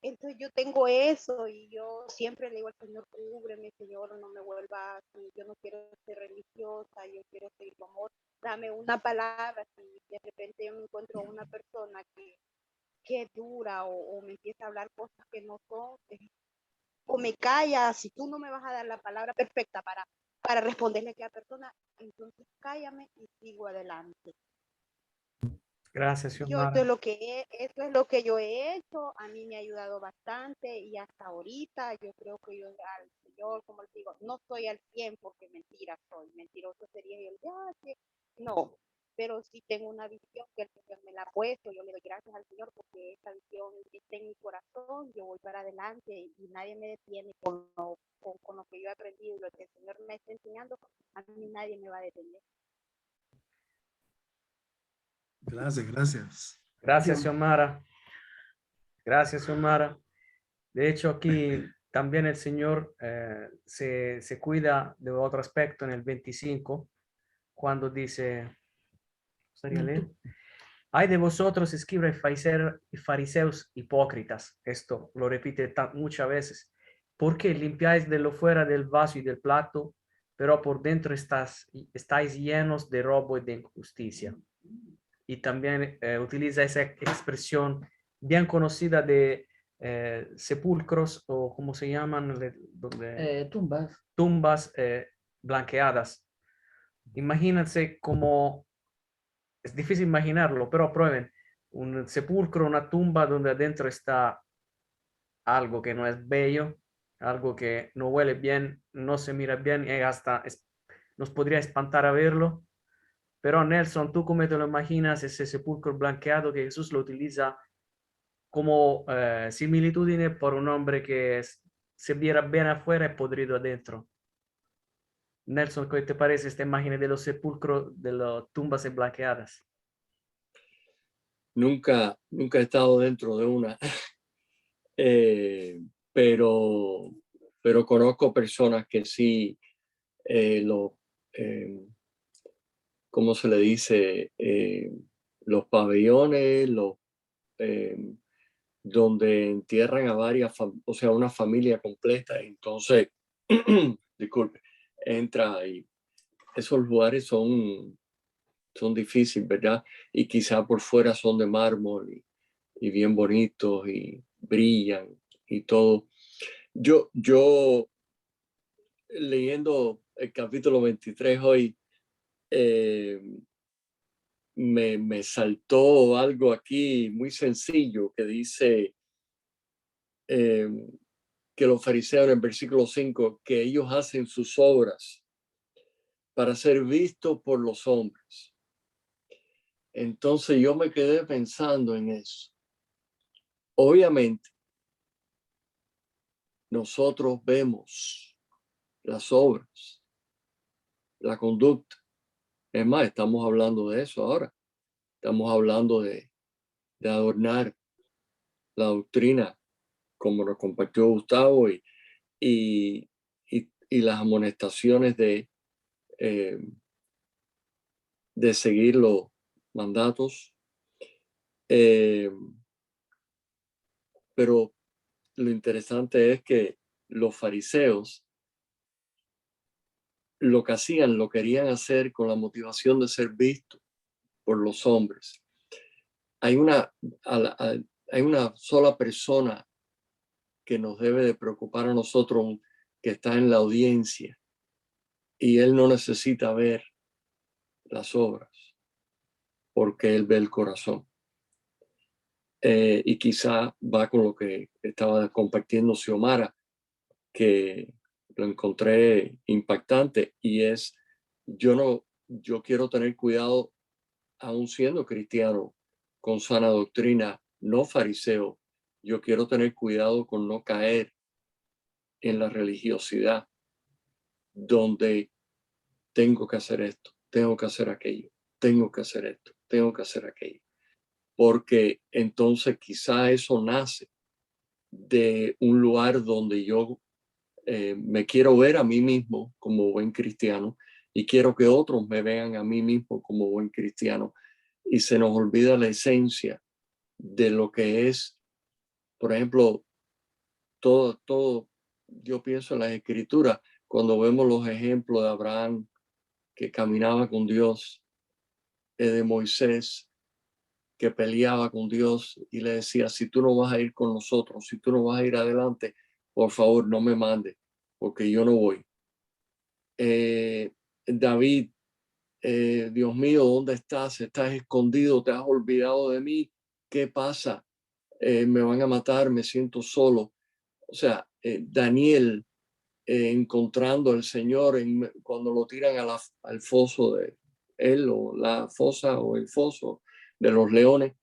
Entonces yo tengo eso y yo siempre le digo al Señor, cúbreme, Señor, no me vuelva, yo no quiero ser religiosa, yo quiero seguir tu amor, dame una palabra, si de repente yo me encuentro una persona que es dura o me empieza a hablar cosas que no son, o me calla, si tú no me vas a dar la palabra perfecta para responderle a aquella persona, entonces cállame y sigo adelante. Gracias, Yo Xiomara. eso es lo que yo he hecho, a mí me ha ayudado bastante y hasta ahorita yo creo que yo al Señor, como les digo, no estoy al 100 porque mentira soy, mentiroso sería el no, pero sí tengo una visión que el Señor me la ha puesto, yo le doy gracias al Señor porque esa visión está en mi corazón, yo voy para adelante y nadie me detiene con lo que yo he aprendido y lo que el Señor me está enseñando, a mí nadie me va a detener. Gracias, gracias. Gracias, Xiomara. Gracias, Xiomara. De hecho, aquí también el Señor se cuida de otro aspecto en el 25, cuando dice, ¿sería leer? Hay de vosotros, escribas y fariseos hipócritas. Esto lo repite muchas veces. Porque limpiáis de lo fuera del vaso y del plato, pero por dentro estáis llenos de robo y de injusticia. Y también utiliza esa expresión bien conocida de sepulcros o como se llaman, Tumbas. tumbas blanqueadas. Imagínense como, es difícil imaginarlo, pero prueben un sepulcro, una tumba donde adentro está algo que no es bello, algo que no huele bien, no se mira bien y hasta nos podría espantar a verlo. Pero Nelson, ¿tú cómo te lo imaginas ese sepulcro blanqueado que Jesús lo utiliza como similitud por un hombre que se viera bien afuera y podrido adentro? Nelson, ¿qué te parece esta imagen de los sepulcros, de las tumbas blanqueadas? Nunca he estado dentro de una, pero conozco personas que sí ¿cómo se le dice? Los pabellones, donde entierran a o sea, una familia completa. Entonces, disculpe, entra y esos lugares son difíciles, ¿verdad? Y quizá por fuera son de mármol y bien bonitos y brillan y todo. Yo leyendo el capítulo 23 hoy, me saltó algo aquí muy sencillo que dice que los fariseos en el versículo 5, que ellos hacen sus obras para ser vistos por los hombres. Entonces yo me quedé pensando en eso. Obviamente, nosotros vemos las obras, la conducta. Es más, estamos hablando de eso ahora. Estamos hablando de adornar la doctrina, como nos compartió Gustavo, y las amonestaciones de seguir los mandatos. Pero lo interesante es que los fariseos lo que hacían, lo querían hacer con la motivación de ser vistos por los hombres. Hay una sola persona que nos debe de preocupar a nosotros, que está en la audiencia, y él no necesita ver las obras, porque él ve el corazón. Y quizá va con lo que estaba compartiendo Xiomara, que lo encontré impactante, y es, yo quiero tener cuidado, aún siendo cristiano, con sana doctrina, no fariseo. Yo quiero tener cuidado con no caer en la religiosidad, donde tengo que hacer esto, tengo que hacer aquello, tengo que hacer esto, tengo que hacer aquello. Porque entonces quizá eso nace de un lugar donde yo me quiero ver a mí mismo como buen cristiano y quiero que otros me vean a mí mismo como buen cristiano, y se nos olvida la esencia de lo que es, por ejemplo, todo, yo pienso en las escrituras, cuando vemos los ejemplos de Abraham que caminaba con Dios, de Moisés que peleaba con Dios y le decía, si tú no vas a ir con nosotros, si tú no vas a ir adelante, por favor no me mandes, porque yo no voy. David, Dios mío, ¿dónde estás? ¿Estás escondido? ¿Te has olvidado de mí? ¿Qué pasa? Me van a matar, me siento solo. O sea, Daniel, encontrando al Señor cuando lo tiran al foso de él, o la fosa o el foso de los leones.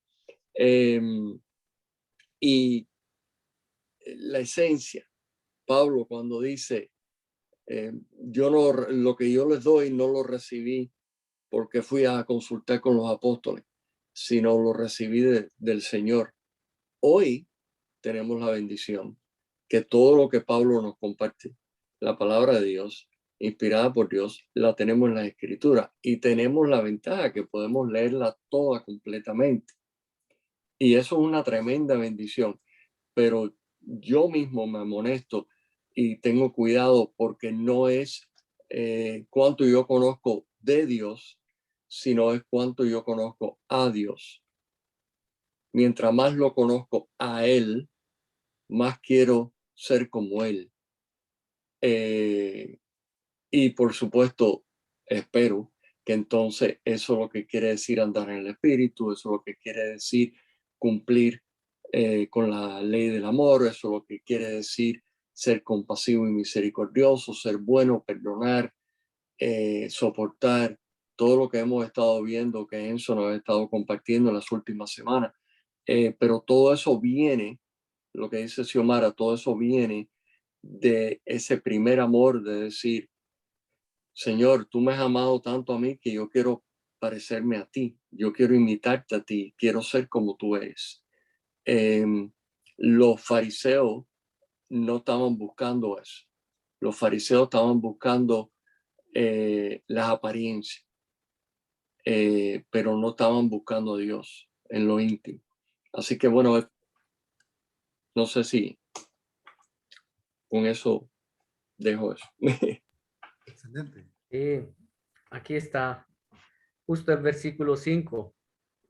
Y la esencia, Pablo cuando dice, yo no, lo que yo les doy no lo recibí porque fui a consultar con los apóstoles, sino lo recibí del Señor. Hoy tenemos la bendición que todo lo que Pablo nos comparte, la palabra de Dios, inspirada por Dios, la tenemos en la Escritura, y tenemos la ventaja que podemos leerla toda completamente. Y eso es una tremenda bendición. Pero yo mismo me amonesto y tengo cuidado, porque no es cuánto yo conozco de Dios, sino es cuánto yo conozco a Dios. Mientras más lo conozco a Él, más quiero ser como Él. Y por supuesto, espero que entonces eso es lo que quiere decir andar en el Espíritu, eso es lo que quiere decir cumplir con la ley del amor, eso es lo que quiere decir ser compasivo y misericordioso, ser bueno, perdonar, soportar, todo lo que hemos estado viendo, que Enzo nos ha estado compartiendo en las últimas semanas. Pero todo eso viene, lo que dice Xiomara, todo eso viene de ese primer amor, de decir, Señor, tú me has amado tanto a mí que yo quiero parecerme a ti, yo quiero imitarte a ti, quiero ser como tú eres. Los fariseos no estaban buscando eso. Los fariseos estaban buscando las apariencias, pero no estaban buscando a Dios en lo íntimo. Así que bueno, no sé si con eso dejo eso. Excelente. Y aquí está justo el versículo 5,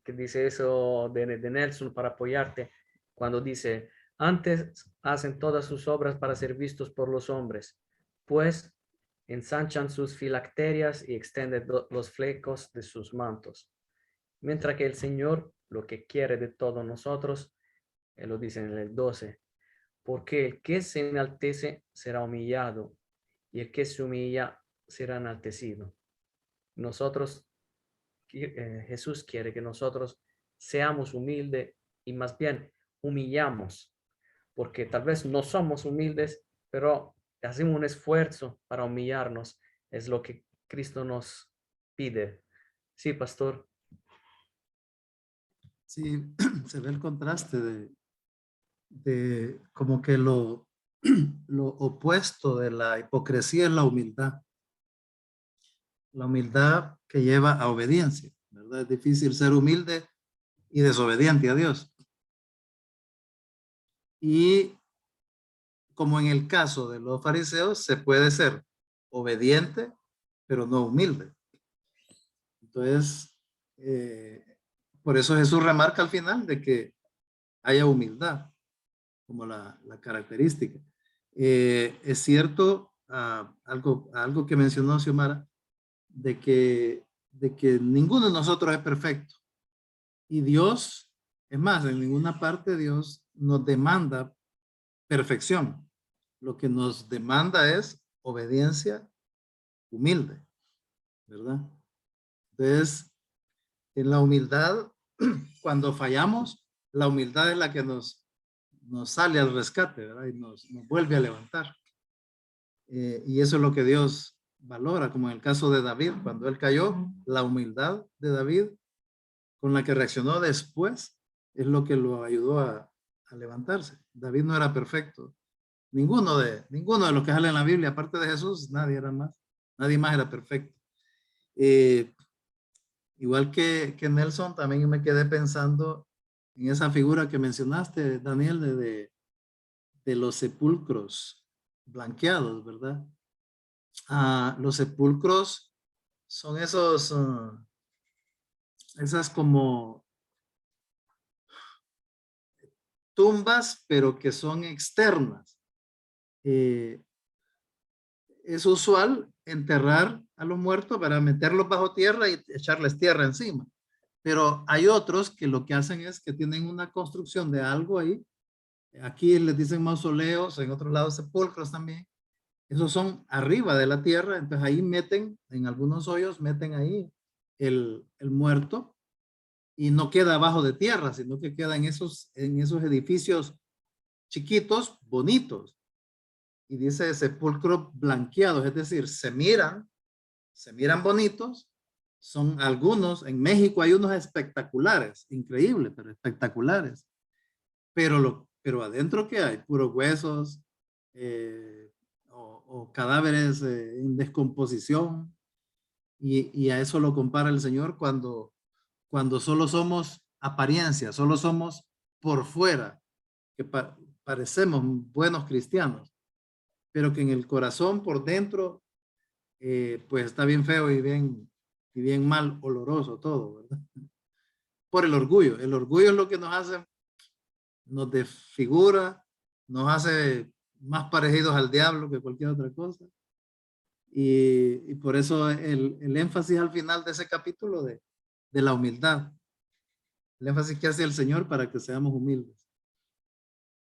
que dice eso de Nelson para apoyarte, cuando dice, antes hacen todas sus obras para ser vistos por los hombres, pues ensanchan sus filacterias y extienden los flecos de sus mantos. Mientras que el Señor lo que quiere de todos nosotros, Él lo dice en el 12, porque el que se enaltece será humillado y el que se humilla será enaltecido. Nosotros, Jesús quiere que nosotros seamos humildes y más bien humillamos, porque tal vez no somos humildes, pero hacemos un esfuerzo para humillarnos. Es lo que Cristo nos pide. Sí, pastor. Sí, se ve el contraste de como que lo opuesto de la hipocresía es la humildad. La humildad que lleva a obediencia, ¿verdad? Es difícil ser humilde y desobediente a Dios. Y como en el caso de los fariseos, se puede ser obediente pero no humilde. Entonces, por eso Jesús remarca al final de que haya humildad como la característica. Es cierto, algo que mencionó Xiomara, de que ninguno de nosotros es perfecto. Y Dios, es más, en ninguna parte Dios nos demanda perfección. Lo que nos demanda es obediencia humilde, ¿verdad? Entonces, en la humildad, cuando fallamos, la humildad es la que nos sale al rescate, ¿verdad? Y nos vuelve a levantar. Y eso es lo que Dios valora, como en el caso de David, cuando él cayó, la humildad de David con la que reaccionó después es lo que lo ayudó a levantarse. David no era perfecto. Ninguno de los que salen en la Biblia, aparte de Jesús, nadie más era perfecto. Igual que Nelson, también yo me quedé pensando en esa figura que mencionaste, Daniel, de los sepulcros blanqueados, ¿verdad? Los sepulcros son esas como tumbas, pero que son externas. Es usual enterrar a los muertos para meterlos bajo tierra y echarles tierra encima. Pero hay otros que lo que hacen es que tienen una construcción de algo ahí. Aquí les dicen mausoleos, en otros lados sepulcros también. Esos son arriba de la tierra, entonces ahí meten, en algunos hoyos, meten ahí el muerto y no queda abajo de tierra, sino que queda en esos edificios chiquitos, bonitos. Y dice sepulcros blanqueados, es decir, se miran bonitos. Son algunos, en México hay unos espectaculares, increíbles, pero espectaculares. Pero adentro, ¿qué hay? Puros huesos, o cadáveres en descomposición. Y a eso lo compara el Señor cuando solo somos apariencia, solo somos por fuera, que parecemos buenos cristianos, pero que en el corazón, por dentro, pues está bien feo y bien mal, oloroso todo, ¿verdad? Por el orgullo. El orgullo es lo que nos desfigura, nos hace más parecidos al diablo que cualquier otra cosa. Y por eso el énfasis al final de ese capítulo de la humildad. El énfasis que hace el Señor para que seamos humildes.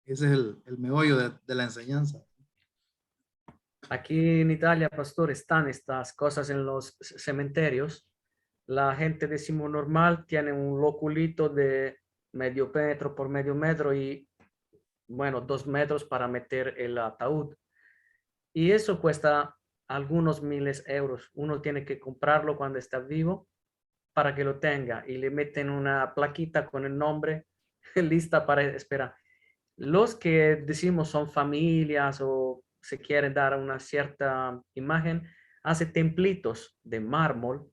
Ese es el meollo de la enseñanza. Aquí en Italia, pastor, están estas cosas en los cementerios. La gente decimonnormal tiene un loculito de medio metro por medio metro y, bueno, 2 metros para meter el ataúd. Y eso cuesta algunos miles de euros. Uno tiene que comprarlo cuando está vivo para que lo tenga y le meten una plaquita con el nombre lista para esperar. Los que decimos son familias o se quieren dar una cierta imagen, hace templitos de mármol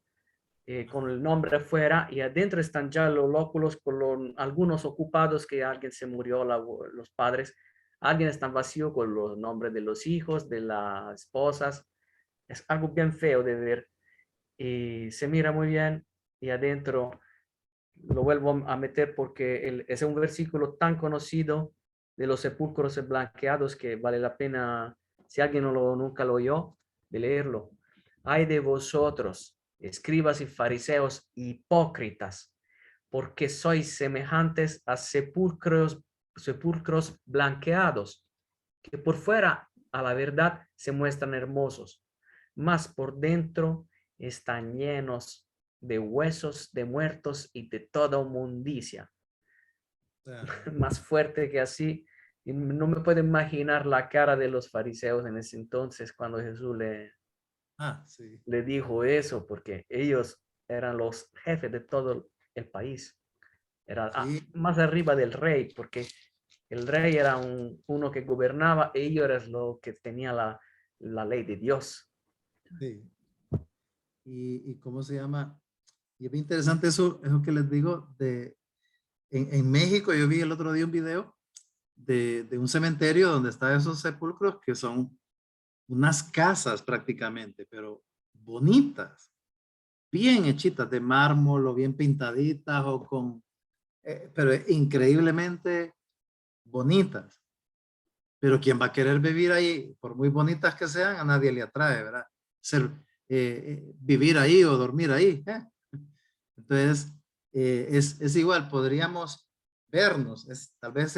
con el nombre afuera y adentro están ya los lóculos con algunos ocupados que alguien se murió, los padres, alguien está vacío con los nombres de los hijos, de las esposas. Es algo bien feo de ver y se mira muy bien y adentro lo vuelvo a meter porque es un versículo tan conocido de los sepulcros blanqueados que vale la pena, si alguien nunca lo oyó, de leerlo. Ay de vosotros, escribas y fariseos hipócritas, porque sois semejantes a sepulcros blanqueados, que por fuera a la verdad se muestran hermosos, mas por dentro están llenos de huesos de muertos y de toda inmundicia. Más fuerte que así. Y no me puedo imaginar la cara de los fariseos en ese entonces cuando Jesús le dijo eso, porque ellos eran los jefes de todo el país. Era más arriba del rey, porque el rey era uno que gobernaba, ellos eran los que tenía la ley de Dios. Sí. ¿Y cómo se llama? Y es bien interesante eso que les digo. En México yo vi el otro día un video de un cementerio donde están esos sepulcros que son unas casas prácticamente, pero bonitas, bien hechitas de mármol o bien pintaditas o con, pero increíblemente bonitas. Pero quien va a querer vivir ahí, por muy bonitas que sean, a nadie le atrae, ¿verdad? Vivir ahí o dormir ahí. Entonces, es igual, podríamos vernos, tal vez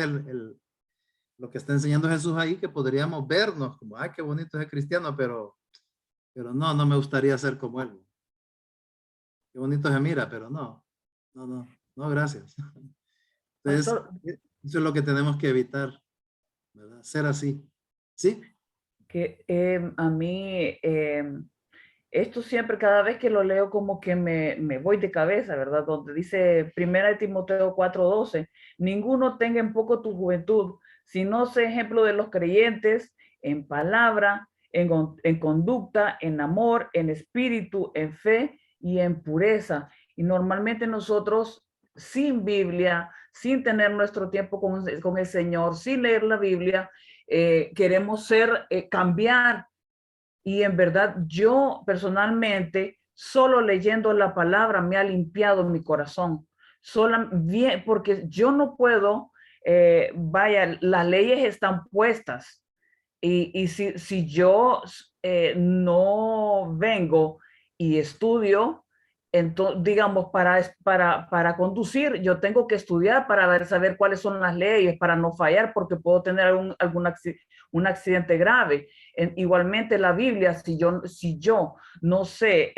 lo que está enseñando Jesús ahí, que podríamos vernos como, ay, qué bonito es el cristiano, pero no me gustaría ser como él. Qué bonito se mira, pero no, gracias. Entonces, Pastor, eso es lo que tenemos que evitar, ¿verdad? Ser así. ¿Sí? que a mí esto siempre, cada vez que lo leo, como que me voy de cabeza, ¿verdad? Donde dice 1 Timoteo 4:12, ninguno tenga en poco tu juventud, sino sé ejemplo de los creyentes en palabra, en conducta, en amor, en espíritu, en fe y en pureza. Y normalmente nosotros, sin Biblia, sin tener nuestro tiempo con el Señor, sin leer la Biblia, queremos cambiar. Y en verdad, yo personalmente, solo leyendo la palabra me ha limpiado mi corazón. Bien, porque yo no puedo, vaya, las leyes están puestas. Y si yo no vengo y estudio, entonces, digamos, para conducir, yo tengo que estudiar para saber cuáles son las leyes, para no fallar, porque puedo tener un accidente grave. Igualmente la Biblia, si yo no sé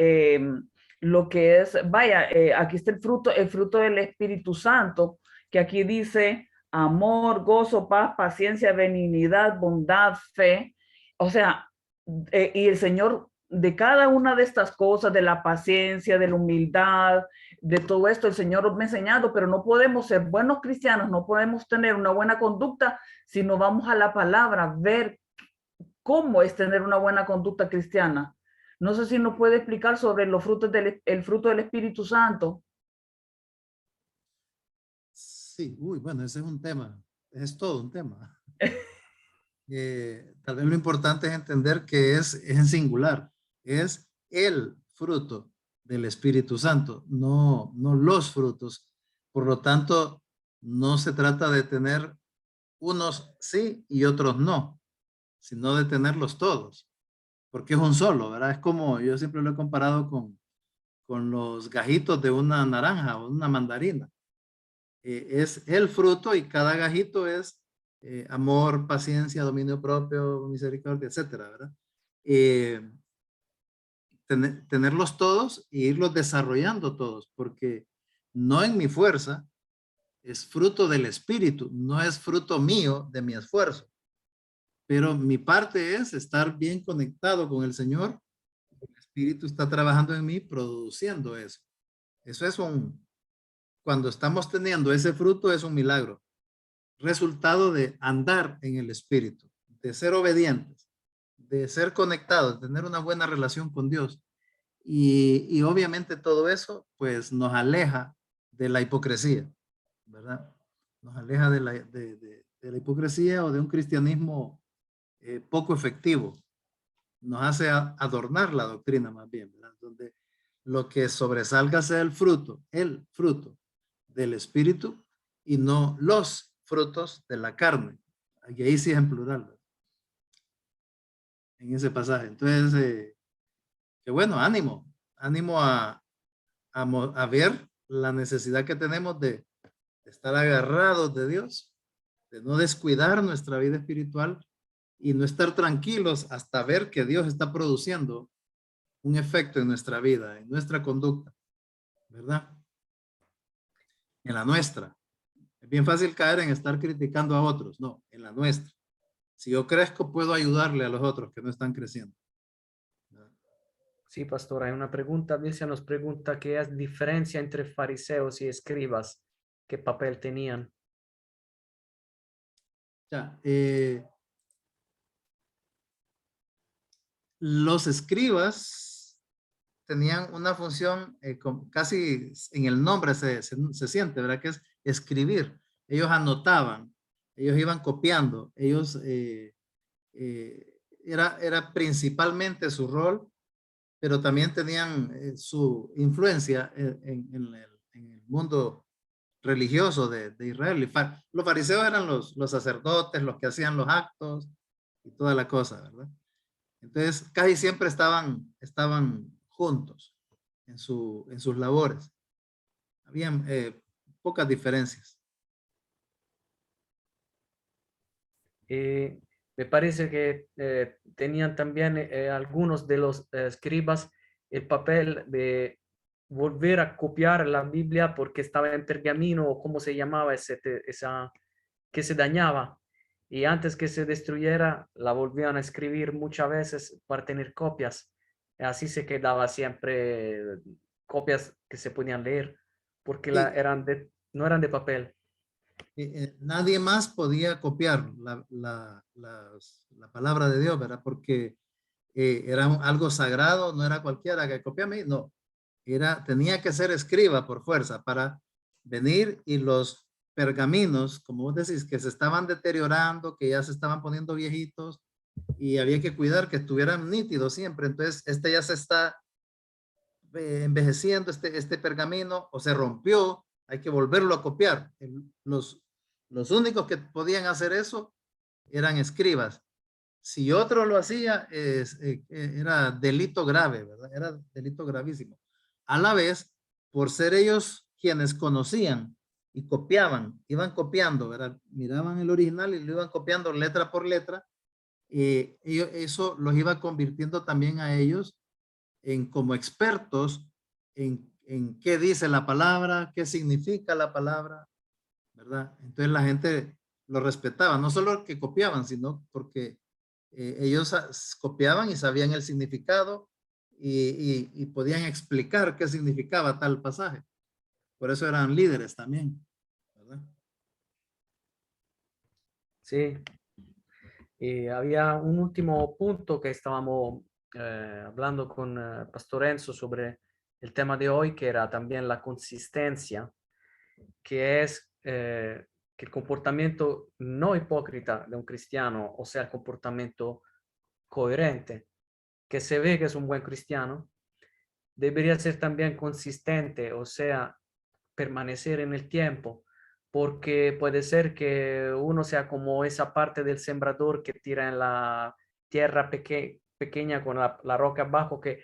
lo que es, vaya, aquí está el fruto del Espíritu Santo, que aquí dice amor, gozo, paz, paciencia, benignidad, bondad, fe. O sea, y el Señor de cada una de estas cosas, de la paciencia, de la humildad, de todo esto, el Señor me ha enseñado, pero no podemos ser buenos cristianos, no podemos tener una buena conducta si no vamos a la palabra, ver cómo es tener una buena conducta cristiana. No sé si nos puede explicar sobre los frutos el fruto del Espíritu Santo. Sí, bueno, ese es un tema, es todo un tema. Tal vez lo importante es entender que es en singular, es el fruto del Espíritu Santo, no los frutos. Por lo tanto, no se trata de tener unos sí y otros no, sino de tenerlos todos, porque es un solo, ¿verdad? Es como, yo siempre lo he comparado con los gajitos de una naranja o una mandarina. Es el fruto y cada gajito es amor, paciencia, dominio propio, misericordia, etcétera, ¿verdad? Tenerlos todos e irlos desarrollando todos, porque no en mi fuerza, es fruto del Espíritu, no es fruto mío de mi esfuerzo. Pero mi parte es estar bien conectado con el Señor. El Espíritu está trabajando en mí, produciendo eso. Eso es cuando estamos teniendo ese fruto, es un milagro. Resultado de andar en el Espíritu, de ser obedientes, de ser conectados, de tener una buena relación con Dios. Y obviamente todo eso, pues nos aleja de la hipocresía, ¿verdad? Nos aleja de la hipocresía o de un cristianismo poco efectivo. Nos hace adornar la doctrina más bien, ¿verdad? Donde lo que sobresalga sea el fruto del Espíritu y no los frutos de la carne. Y ahí sí es en plural, ¿verdad? En ese pasaje. Entonces, que bueno, ánimo a ver la necesidad que tenemos de estar agarrados de Dios, de no descuidar nuestra vida espiritual y no estar tranquilos hasta ver que Dios está produciendo un efecto en nuestra vida, en nuestra conducta, ¿verdad? En la nuestra. Es bien fácil caer en estar criticando a otros, no, en la nuestra. Si yo crezco, puedo ayudarle a los otros que no están creciendo. Sí, pastor, hay una pregunta. Alicia nos pregunta qué es diferencia entre fariseos y escribas. ¿Qué papel tenían? Ya, los escribas tenían una función casi en el nombre se siente, ¿verdad? Que es escribir. Ellos anotaban, ellos iban copiando, ellos era principalmente su rol pero también tenían su influencia en el mundo religioso de Israel. Y los fariseos eran los sacerdotes, los que hacían los actos y toda la cosa, ¿verdad? Entonces, casi siempre estaban juntos en sus labores. Habían pocas diferencias. Me parece que tenían también algunos de los escribas el papel de volver a copiar la Biblia porque estaba en pergamino, o cómo se llamaba esa que se dañaba, y antes que se destruyera la volvían a escribir muchas veces para tener copias. Así se quedaba siempre copias que se podían leer porque Sí. no eran de papel. Nadie más podía copiar la palabra de Dios, ¿verdad? Porque era algo sagrado, no era cualquiera que copia a mí, no. Tenía que ser escriba por fuerza para venir, y los pergaminos, como vos decís, que se estaban deteriorando, que ya se estaban poniendo viejitos y había que cuidar que estuvieran nítidos siempre. Entonces, ya se está envejeciendo, este pergamino, o se rompió, hay que volverlo a copiar. Los únicos que podían hacer eso eran escribas. Si otro lo hacía, era delito grave, ¿verdad? Era delito gravísimo. A la vez, por ser ellos quienes conocían y copiaban, iban copiando, ¿verdad? Miraban el original y lo iban copiando letra por letra, y eso los iba convirtiendo también a ellos como expertos en qué dice la palabra, qué significa la palabra, ¿verdad? Entonces la gente lo respetaba, no solo que copiaban, sino porque ellos copiaban y sabían el significado y podían explicar qué significaba tal pasaje. Por eso eran líderes también, ¿verdad? Sí. Y había un último punto que estábamos hablando con Pastor Enzo sobre el tema de hoy, que era también la consistencia, que es que el comportamiento no hipócrita de un cristiano, o sea, el comportamiento coherente, que se ve que es un buen cristiano, debería ser también consistente, o sea, permanecer en el tiempo, porque puede ser que uno sea como esa parte del sembrador que tira en la tierra pequeña con la roca abajo, que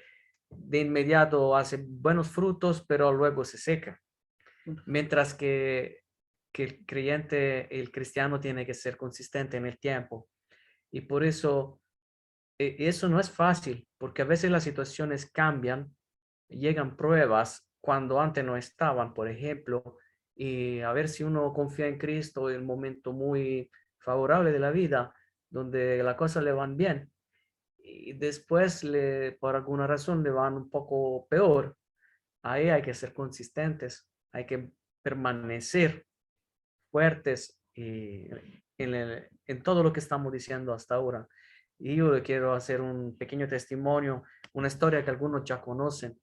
de inmediato hace buenos frutos, pero luego se seca. Mientras que el creyente, el cristiano, tiene que ser consistente en el tiempo. Y por eso, eso no es fácil, porque a veces las situaciones cambian, llegan pruebas cuando antes no estaban, por ejemplo, y a ver si uno confía en Cristo en el momento muy favorable de la vida, donde las cosas le van bien, y después por alguna razón le van un poco peor. Ahí hay que ser consistentes, hay que permanecer fuertes en todo lo que estamos diciendo hasta ahora. Y yo quiero hacer un pequeño testimonio, una historia que algunos ya conocen.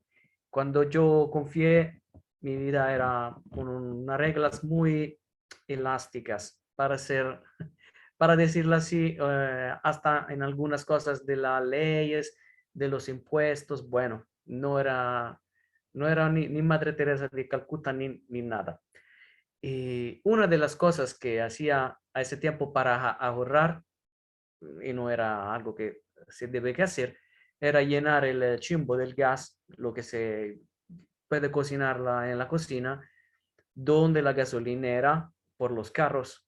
Cuando yo confié, mi vida era con unas reglas muy elásticas para decirlo así, hasta en algunas cosas de las leyes, de los impuestos. Bueno, no era ni Madre Teresa de Calcuta ni nada. Y una de las cosas que hacía a ese tiempo para ahorrar, y no era algo que se debe que hacer, era llenar el chimbo del gas, lo que se puede cocinar en la cocina, donde la gasolinera por los carros,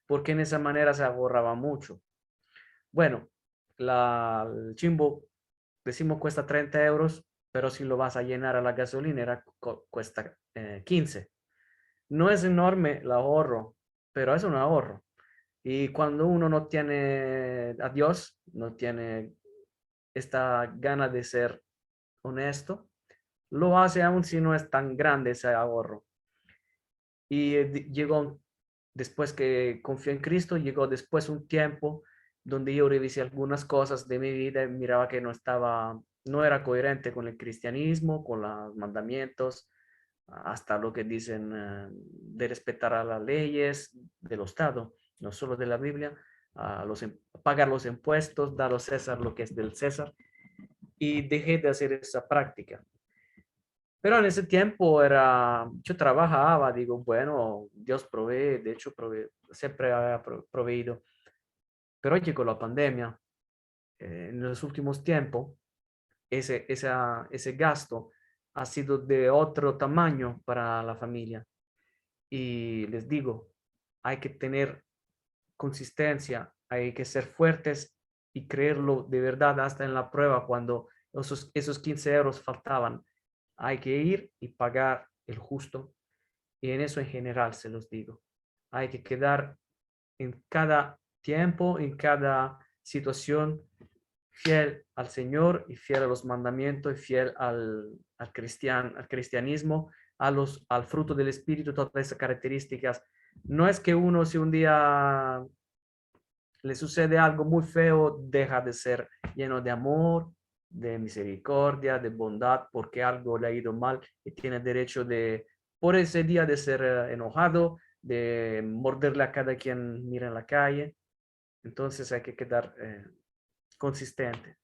porque en esa manera se ahorraba mucho. Bueno, el chimbo, decimos, cuesta 30 euros, pero si lo vas a llenar a la gasolinera, cuesta 15. No es enorme el ahorro, pero es un ahorro. Y cuando uno no tiene a Dios, no tiene esta gana de ser honesto, lo hace aún si no es tan grande ese ahorro. Y llegó, después que confió en Cristo, llegó después un tiempo donde yo revisé algunas cosas de mi vida y miraba que no era coherente con el cristianismo, con los mandamientos, hasta lo que dicen de respetar a las leyes del Estado, no solo de la Biblia, pagar los impuestos, dar a César lo que es del César. y dejé de hacer esa práctica. Pero en ese tiempo yo trabajaba, digo, bueno, Dios provee, de hecho siempre ha proveído. Pero llegó la pandemia. En los últimos tiempos, ese gasto ha sido de otro tamaño para la familia. Y les digo, hay que tener consistencia, hay que ser fuertes y creerlo de verdad hasta en la prueba cuando esos 15 euros faltaban. Hay que ir y pagar el justo. Y en eso en general se los digo. Hay que quedar en cada tiempo, en cada situación, fiel al Señor y fiel a los mandamientos y fiel al cristianismo, al fruto del Espíritu, todas esas características. No es que uno, si un día le sucede algo muy feo, deja de ser lleno de amor, de misericordia, de bondad, porque algo le ha ido mal y tiene derecho de, por ese día, de ser enojado, de morderle a cada quien mira en la calle. Entonces hay que quedar consistente.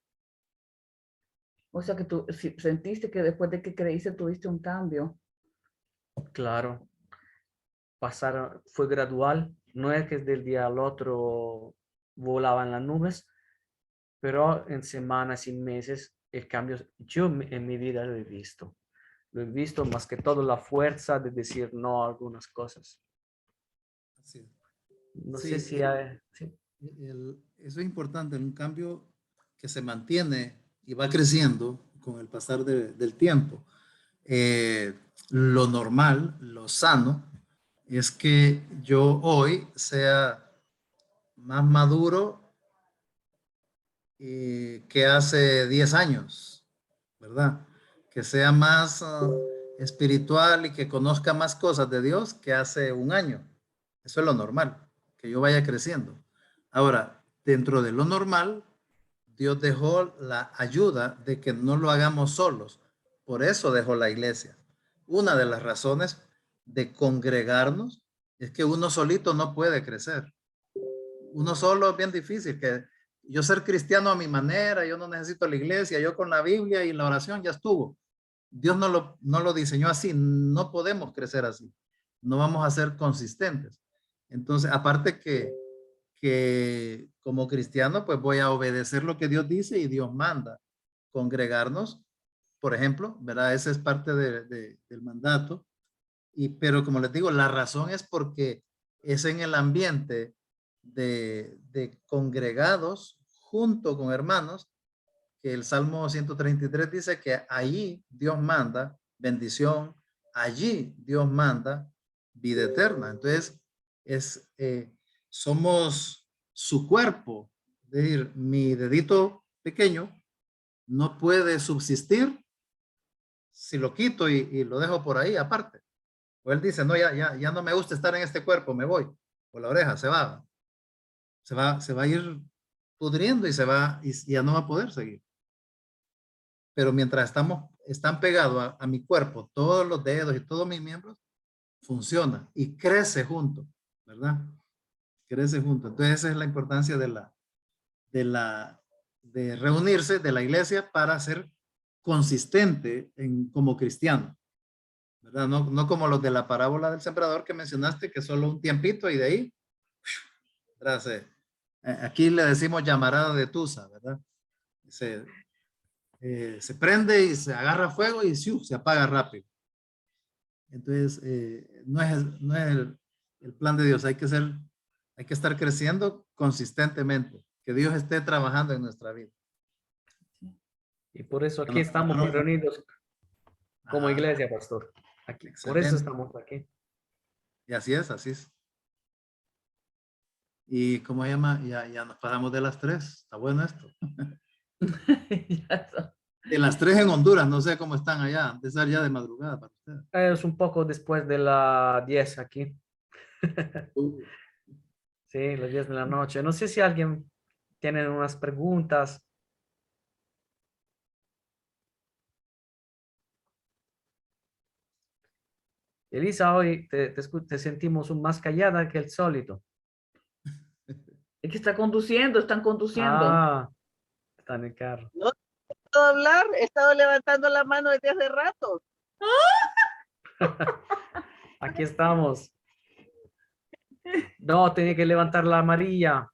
O sea que tú sentiste que después de que creíste tuviste un cambio. Claro, fue gradual, no es que del día al otro volaban las nubes, pero en semanas y meses el cambio yo en mi vida lo he visto. Lo he visto más que todo la fuerza de decir no a algunas cosas. Así. No Sí, sé si hay... sí. eso es importante, un cambio que se mantiene y va creciendo con el pasar del tiempo. Lo normal, lo sano, es que yo hoy sea más maduro que hace 10 años, ¿verdad? Que sea más espiritual y que conozca más cosas de Dios que hace un año. Eso es lo normal, que yo vaya creciendo. Ahora, dentro de lo normal, Dios dejó la ayuda de que no lo hagamos solos. Por eso dejó la iglesia. Una de las razones de congregarnos es que uno solito no puede crecer. Uno solo es bien difícil, que yo ser cristiano a mi manera, yo no necesito la iglesia, yo con la Biblia y la oración ya estuvo. Dios no lo diseñó así, no podemos crecer así, no vamos a ser consistentes. Entonces, aparte que como cristiano, pues voy a obedecer lo que Dios dice y Dios manda. Congregarnos, por ejemplo, ¿verdad? Esa es parte del mandato. Pero como les digo, la razón es porque es en el ambiente de congregados junto con hermanos que el Salmo 133 dice que allí Dios manda bendición, allí Dios manda vida eterna. Entonces, somos su cuerpo. Es decir, mi dedito pequeño no puede subsistir si lo quito y lo dejo por ahí aparte. O él dice, no, ya no me gusta estar en este cuerpo, me voy. O la oreja se va a ir pudriendo y ya no va a poder seguir. Pero mientras están pegados a mi cuerpo, todos los dedos y todos mis miembros, funciona y crece junto, ¿verdad? Crece junto. Entonces esa es la importancia de reunirse, de la iglesia, para ser consistente como cristiano, ¿verdad? No como los de la parábola del sembrador que mencionaste, que solo un tiempito y de ahí, ¿verdad? Aquí le decimos llamarada de tusa, ¿verdad? Se prende y se agarra fuego y se apaga rápido. Entonces, no es el plan de Dios. Hay que estar creciendo consistentemente, que Dios esté trabajando en nuestra vida. Y por eso aquí estamos reunidos como iglesia, pastor. Aquí, por eso estamos aquí. Y así es, así es. Y ¿cómo se llama? Ya nos pasamos de las 3. Está bueno esto. De las 3 en Honduras, no sé cómo están allá. De ser ya de madrugada para ustedes. Es un poco después de las 10 aquí. Sí, las 10 de la noche. No sé si alguien tiene unas preguntas. Elisa, hoy te sentimos más callada que el sólido. Es que están conduciendo. Ah, está en el carro. No, puedo hablar, he estado levantando la mano desde hace rato. Aquí estamos. No, tenía que levantar la amarilla.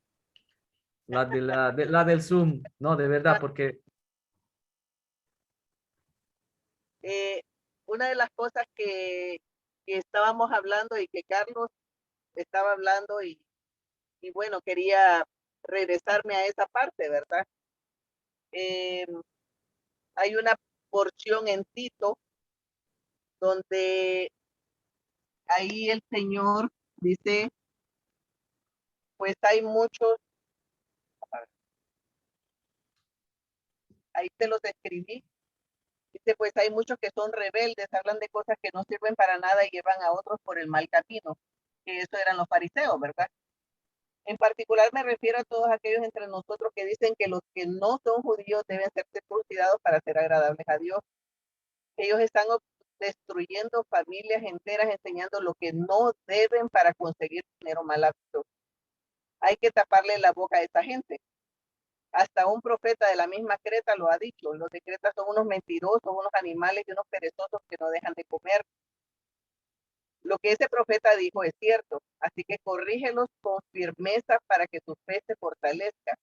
La del Zoom. No, de verdad, porque Una de las cosas que estábamos hablando y que Carlos estaba hablando y bueno, quería regresarme a esa parte, ¿verdad? Hay una porción en Tito donde ahí el Señor dice, pues hay muchos, ahí te los escribí, dice, pues hay muchos que son rebeldes, hablan de cosas que no sirven para nada y llevan a otros por el mal camino, que eso eran los fariseos, ¿verdad? En particular me refiero a todos aquellos entre nosotros que dicen que los que no son judíos deben ser circuncidados para ser agradables a Dios. Ellos están destruyendo familias enteras, enseñando lo que no deben para conseguir dinero mal hábito. Hay que taparle la boca a esa gente. Hasta un profeta de la misma Creta lo ha dicho. Los de Creta son unos mentirosos, unos animales y unos perezosos que no dejan de comer. Lo que ese profeta dijo es cierto, así que corrígelos con firmeza para que su fe se fortalezca.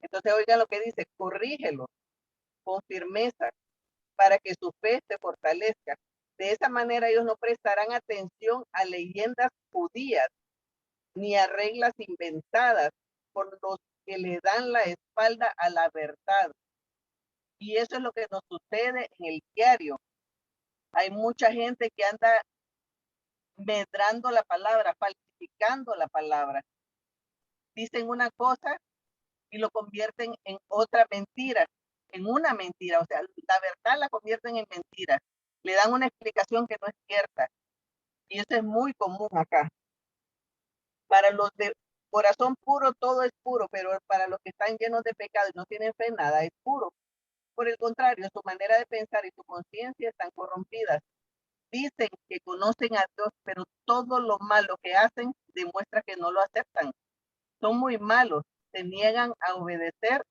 Entonces oigan lo que dice, corrígelos con firmeza para que su fe se fortalezca. De esa manera ellos no prestarán atención a leyendas judías ni a reglas inventadas por los que le dan la espalda a la verdad. Y eso es lo que nos sucede en el diario. Hay mucha gente que anda medrando la palabra, falsificando la palabra. Dicen una cosa y lo convierten en otra mentira, en una mentira. O sea, la verdad la convierten en mentira. Le dan una explicación que no es cierta. Y eso es muy común acá. Para los de corazón puro, todo es puro, pero para los que están llenos de pecado y no tienen fe, nada es puro. Por el contrario, su manera de pensar y su conciencia están corrompidas. Dicen que conocen a Dios, pero todo lo malo que hacen demuestra que no lo aceptan. Son muy malos, se niegan a obedecer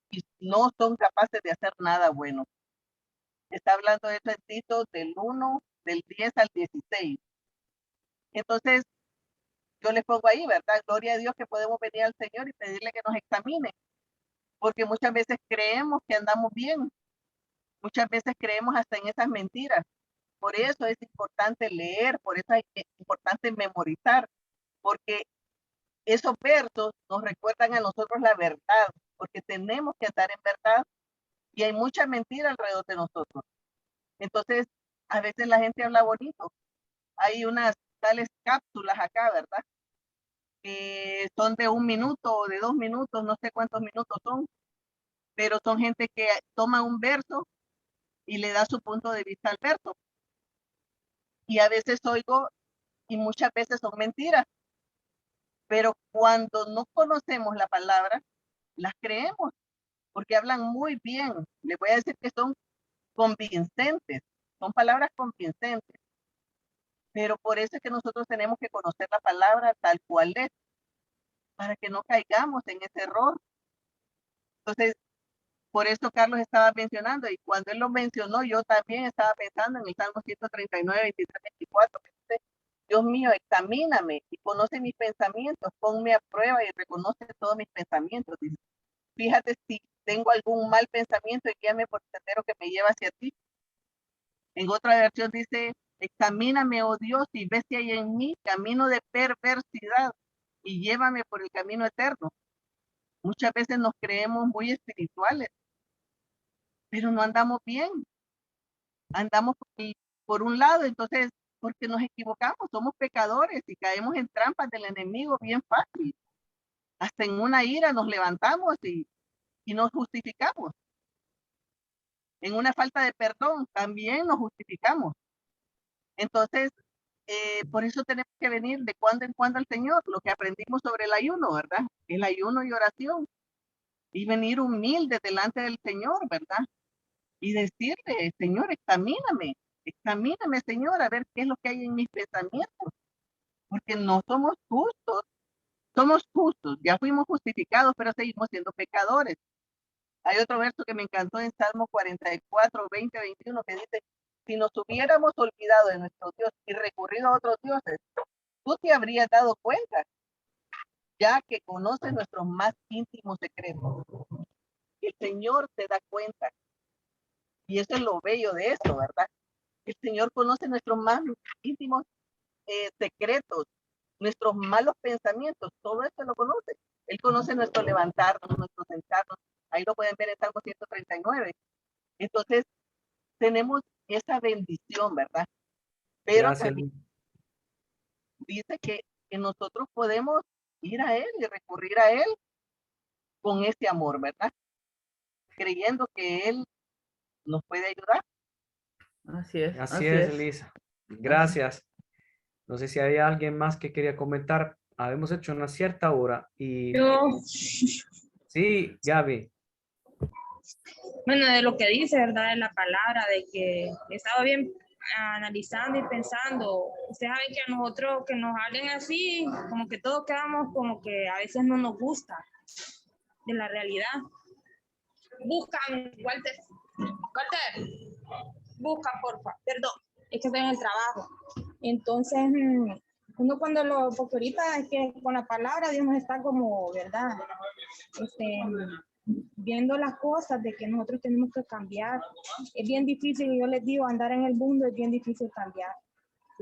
y no son capaces de hacer nada bueno. Está hablando de eso en Tito del 1, del 10 al 16. Entonces, yo les pongo ahí, ¿verdad? Gloria a Dios que podemos venir al Señor y pedirle que nos examine, porque muchas veces creemos que andamos bien, muchas veces creemos hasta en esas mentiras. Por eso es importante leer, por eso es importante memorizar, porque esos versos nos recuerdan a nosotros la verdad, porque tenemos que estar en verdad y hay mucha mentira alrededor de nosotros. Entonces, a veces la gente habla bonito. Hay unas tales cápsulas acá, ¿verdad? Que son de 1 minuto o de 2 minutos, no sé cuántos minutos son, pero son gente que toma un verso y le da su punto de vista al verso. Y a veces oigo, y muchas veces son mentiras, pero cuando no conocemos la palabra, las creemos, porque hablan muy bien. Les voy a decir que son convincentes, son palabras convincentes. Pero por eso es que nosotros tenemos que conocer la palabra tal cual es, para que no caigamos en ese error. Entonces, por eso Carlos estaba mencionando, y cuando él lo mencionó, yo también estaba pensando en el Salmo 139, 23, 24, que dice, Dios mío, examíname y conoce mis pensamientos, ponme a prueba y reconoce todos mis pensamientos. Dice, fíjate si tengo algún mal pensamiento y guíame por el sendero que me lleva hacia ti. En otra versión dice, examíname, oh Dios, y ve si hay en mí camino de perversidad y llévame por el camino eterno. Muchas veces nos creemos muy espirituales, pero no andamos bien. Andamos por un lado, entonces, porque nos equivocamos, somos pecadores y caemos en trampas del enemigo bien fácil. Hasta en una ira nos levantamos y nos justificamos. En una falta de perdón también nos justificamos. Entonces, por eso tenemos que venir de cuando en cuando al Señor, lo que aprendimos sobre el ayuno, ¿verdad? El ayuno y oración. Y venir humilde delante del Señor, ¿verdad? Y decirle, Señor, examíname, Señor, a ver qué es lo que hay en mis pensamientos. Porque no somos justos, ya fuimos justificados, pero seguimos siendo pecadores. Hay otro verso que me encantó en Salmo 44, 20, 21, que dice, si nos hubiéramos olvidado de nuestro Dios y recurrido a otros dioses, tú te habrías dado cuenta, ya que conoce nuestros más íntimos secretos. El Señor se da cuenta. Y eso es lo bello de esto, ¿verdad? El Señor conoce nuestros más íntimos secretos, nuestros malos pensamientos, todo esto lo conoce. Él conoce nuestro levantarnos, nuestro sentarnos. Ahí lo pueden ver en Salmo 139. Entonces, tenemos esa bendición, ¿verdad? Pero Gracias. también dice que nosotros podemos ir a Él y recurrir a Él con ese amor, ¿verdad? Creyendo que Él nos puede ayudar. Así es. Así es, Elisa. Gracias. No sé si hay alguien más que quería comentar. Habíamos hecho una cierta hora y... Yo, Sí, Gaby. bueno, de lo que dice, ¿verdad? De la palabra, de que estaba bien analizando y pensando. Ustedes saben que a nosotros que nos hablen así, como que todos quedamos como que a veces no nos gusta de la realidad. Buscan, Walter, buscan, porfa, perdón, es que estoy en el trabajo. Entonces, uno cuando porque ahorita es que con la palabra Dios nos está como, ¿verdad? Viendo las cosas de que nosotros tenemos que cambiar. Es bien difícil, yo les digo, andar en el mundo es bien difícil cambiar.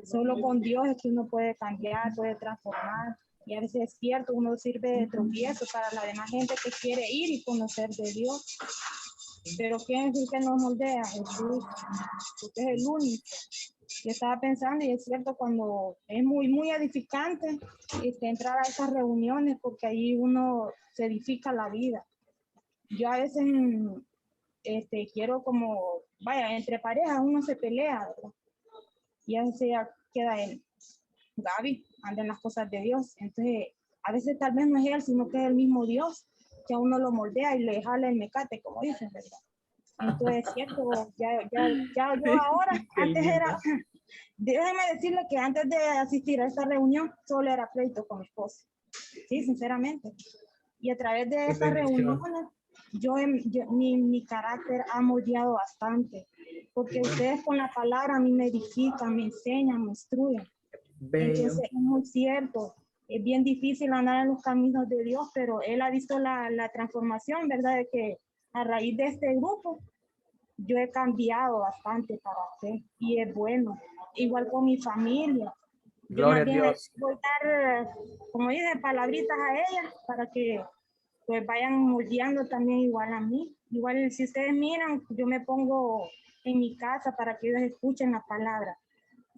Solo con Dios es que uno puede cambiar, puede transformar. Y a veces es cierto, uno sirve de tropiezo para la demás gente que quiere ir y conocer de Dios. Pero ¿quién es el que nos moldea? Jesús, porque es el único. Yo estaba pensando, y es cierto, cuando es muy edificante entrar a esas reuniones, porque ahí uno se edifica la vida. Yo a veces quiero como, vaya, entre parejas uno se pelea, ¿verdad? Y a veces ya queda en Gaby, anda en las cosas de Dios. Entonces, a veces tal vez no es él, sino que es el mismo Dios que a uno lo moldea y le jala el mecate, como dicen, ¿verdad? Entonces, es cierto, ya yo ahora, antes era, déjeme decirle que antes de asistir a esta reunión, solo era pleito con mi esposo. Sí, sinceramente. Y a través de estas reuniones, mi carácter ha moldeado bastante, porque ustedes con la palabra a mí me edifican, me enseñan, me instruyen. Entonces es muy cierto, es bien difícil andar en los caminos de Dios, pero Él ha visto la transformación, ¿verdad? De que a raíz de este grupo, yo he cambiado bastante para hacer, y es bueno. Igual con mi familia. Yo Gloria más bien a Dios. voy a dar, como dije, palabritas a ellas para que pues vayan moldeando también igual a mí. Igual si ustedes miran, yo me pongo en mi casa para que ellos escuchen la palabra.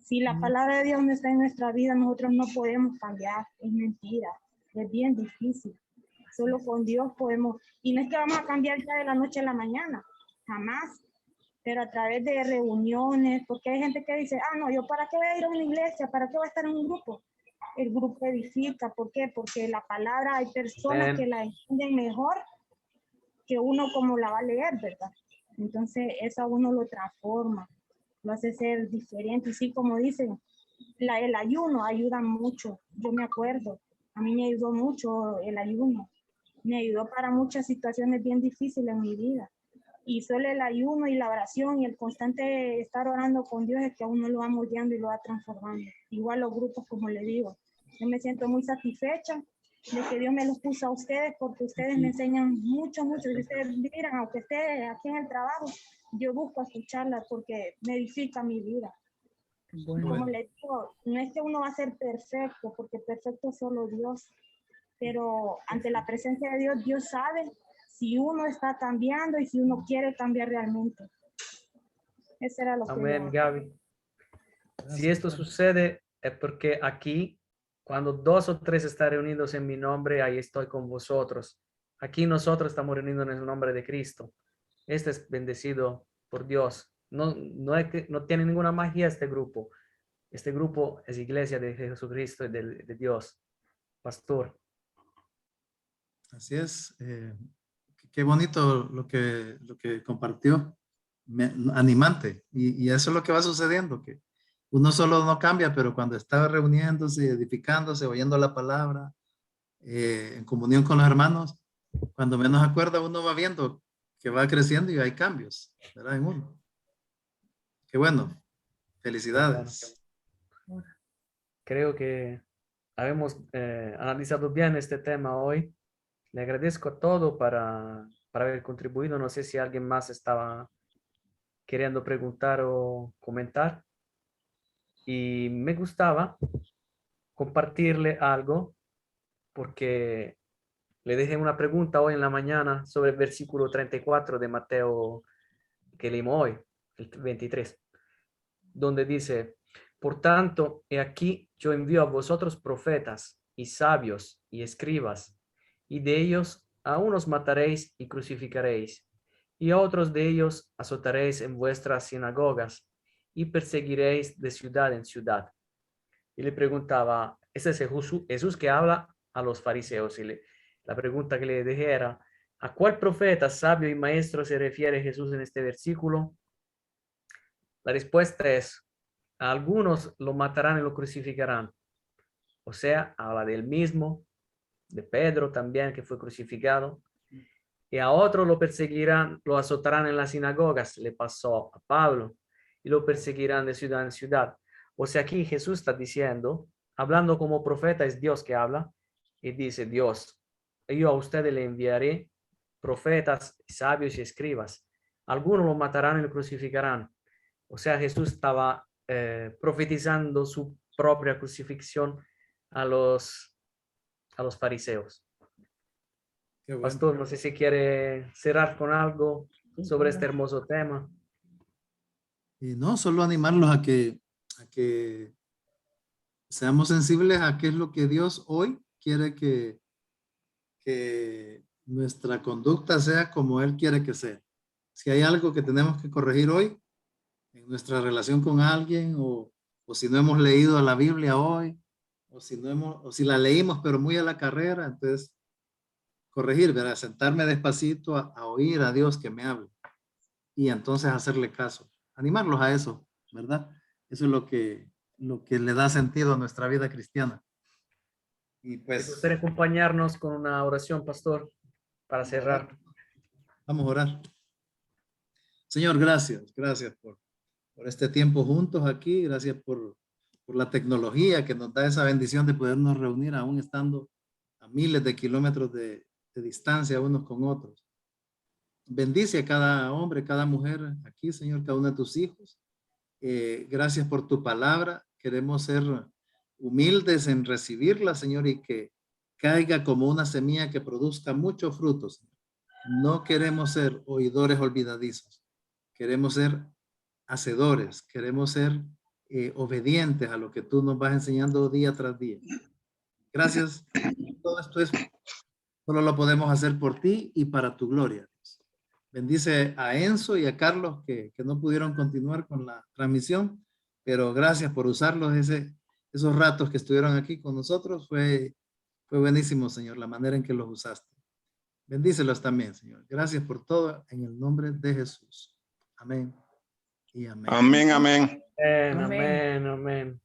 Si la palabra de Dios no está en nuestra vida, nosotros no podemos cambiar. Es mentira. Es bien difícil. Solo con Dios podemos. Y no es que vamos a cambiar ya de la noche a la mañana. Jamás. Pero a través de reuniones, porque hay gente que dice, no, yo para qué voy a ir a una iglesia, para qué voy a estar en un grupo. El grupo edifica, ¿por qué? Porque la palabra hay personas que la entienden mejor que uno como la va a leer, ¿verdad? Entonces eso a uno lo transforma, lo hace ser diferente. Y sí, como dicen, el ayuno ayuda mucho. Yo me acuerdo, a mí me ayudó mucho el ayuno. Me ayudó para muchas situaciones bien difíciles en mi vida. Y solo el ayuno y la oración y el constante estar orando con Dios es que a uno lo va moldeando y lo va transformando. Igual los grupos, como le digo, yo me siento muy satisfecha de que Dios me los puso a ustedes, porque ustedes me enseñan mucho. Si ustedes miran, aunque esté aquí en el trabajo, yo busco escucharlas porque me edifica mi vida. Bueno. Como les digo, no es que uno va a ser perfecto, porque perfecto es solo Dios, pero ante la presencia de Dios, Dios sabe si uno está cambiando y si uno quiere cambiar realmente. Ese era lo que Amén, Gaby. Si esto sucede es porque aquí, cuando 2 o 3 están reunidos en mi nombre, ahí estoy con vosotros. Aquí nosotros estamos reunidos en el nombre de Cristo. Este es bendecido por Dios. No tiene ninguna magia este grupo. Este grupo es iglesia de Jesucristo y de Dios. Pastor. Así es. Qué bonito lo que compartió. Animante. Y eso es lo que va sucediendo, que uno solo no cambia, pero cuando está reuniéndose, edificándose, oyendo la palabra, en comunión con los hermanos, cuando menos acuerda, uno va viendo que va creciendo y hay cambios, ¿verdad? En uno. Qué bueno. Felicidades. Creo que habemos analizado bien este tema hoy. Le agradezco a todo para haber contribuido. No sé si alguien más estaba queriendo preguntar o comentar. Y me gustaba compartirle algo porque le dejé una pregunta hoy en la mañana sobre el versículo 34 de Mateo que leímos hoy, el 23, donde dice: por tanto, he aquí yo envío a vosotros profetas y sabios y escribas, y de ellos a unos mataréis y crucificaréis, y a otros de ellos azotaréis en vuestras sinagogas, y perseguiréis de ciudad en ciudad. Y le preguntaba, ese es Jesús que habla a los fariseos, y la pregunta que le dejé era: ¿a cuál profeta, sabio y maestro se refiere Jesús en este versículo? La respuesta es: a algunos lo matarán y lo crucificarán. O sea, habla del mismo, de Pedro también, que fue crucificado. Y a otros lo perseguirán, lo azotarán en las sinagogas, le pasó a Pablo, y lo perseguirán de ciudad en ciudad. O sea, aquí Jesús está diciendo, hablando como profeta, es Dios que habla, y dice: Dios, yo a ustedes le enviaré profetas, sabios y escribas. Algunos lo matarán y lo crucificarán. O sea, Jesús estaba profetizando su propia crucifixión a los fariseos. Qué bueno. Pastor, no sé si quiere cerrar con algo sobre este hermoso tema. Y no, solo animarlos a que seamos sensibles a qué es lo que Dios hoy quiere que nuestra conducta sea como Él quiere que sea. Si hay algo que tenemos que corregir hoy en nuestra relación con alguien, o si no hemos leído la Biblia hoy, o si la leímos pero muy a la carrera, entonces corregir, ¿verdad? Sentarme despacito a oír a Dios que me hable y entonces hacerle caso. Animarlos a eso, ¿verdad? Eso es lo que le da sentido a nuestra vida cristiana. Y ¿Te pues gustaría acompañarnos con una oración, pastor, para cerrar? vamos a orar. Señor, gracias por este tiempo juntos aquí. Gracias por la tecnología que nos da esa bendición de podernos reunir aún estando a miles de kilómetros de distancia unos con otros. Bendice a cada hombre, cada mujer aquí, Señor, cada uno de tus hijos. Gracias por tu palabra. Queremos ser humildes en recibirla, Señor, y que caiga como una semilla que produzca muchos frutos. No queremos ser oidores olvidadizos. Queremos ser hacedores. Queremos ser obedientes a lo que tú nos vas enseñando día tras día. Gracias. Todo esto solo lo podemos hacer por ti y para tu gloria. Bendice a Enzo y a Carlos que no pudieron continuar con la transmisión, pero gracias por usarlos esos ratos que estuvieron aquí con nosotros. Fue buenísimo, Señor, la manera en que los usaste. Bendícelos también, Señor. Gracias por todo en el nombre de Jesús. Amén y amén. Amén, amén. Amén, amén, amén.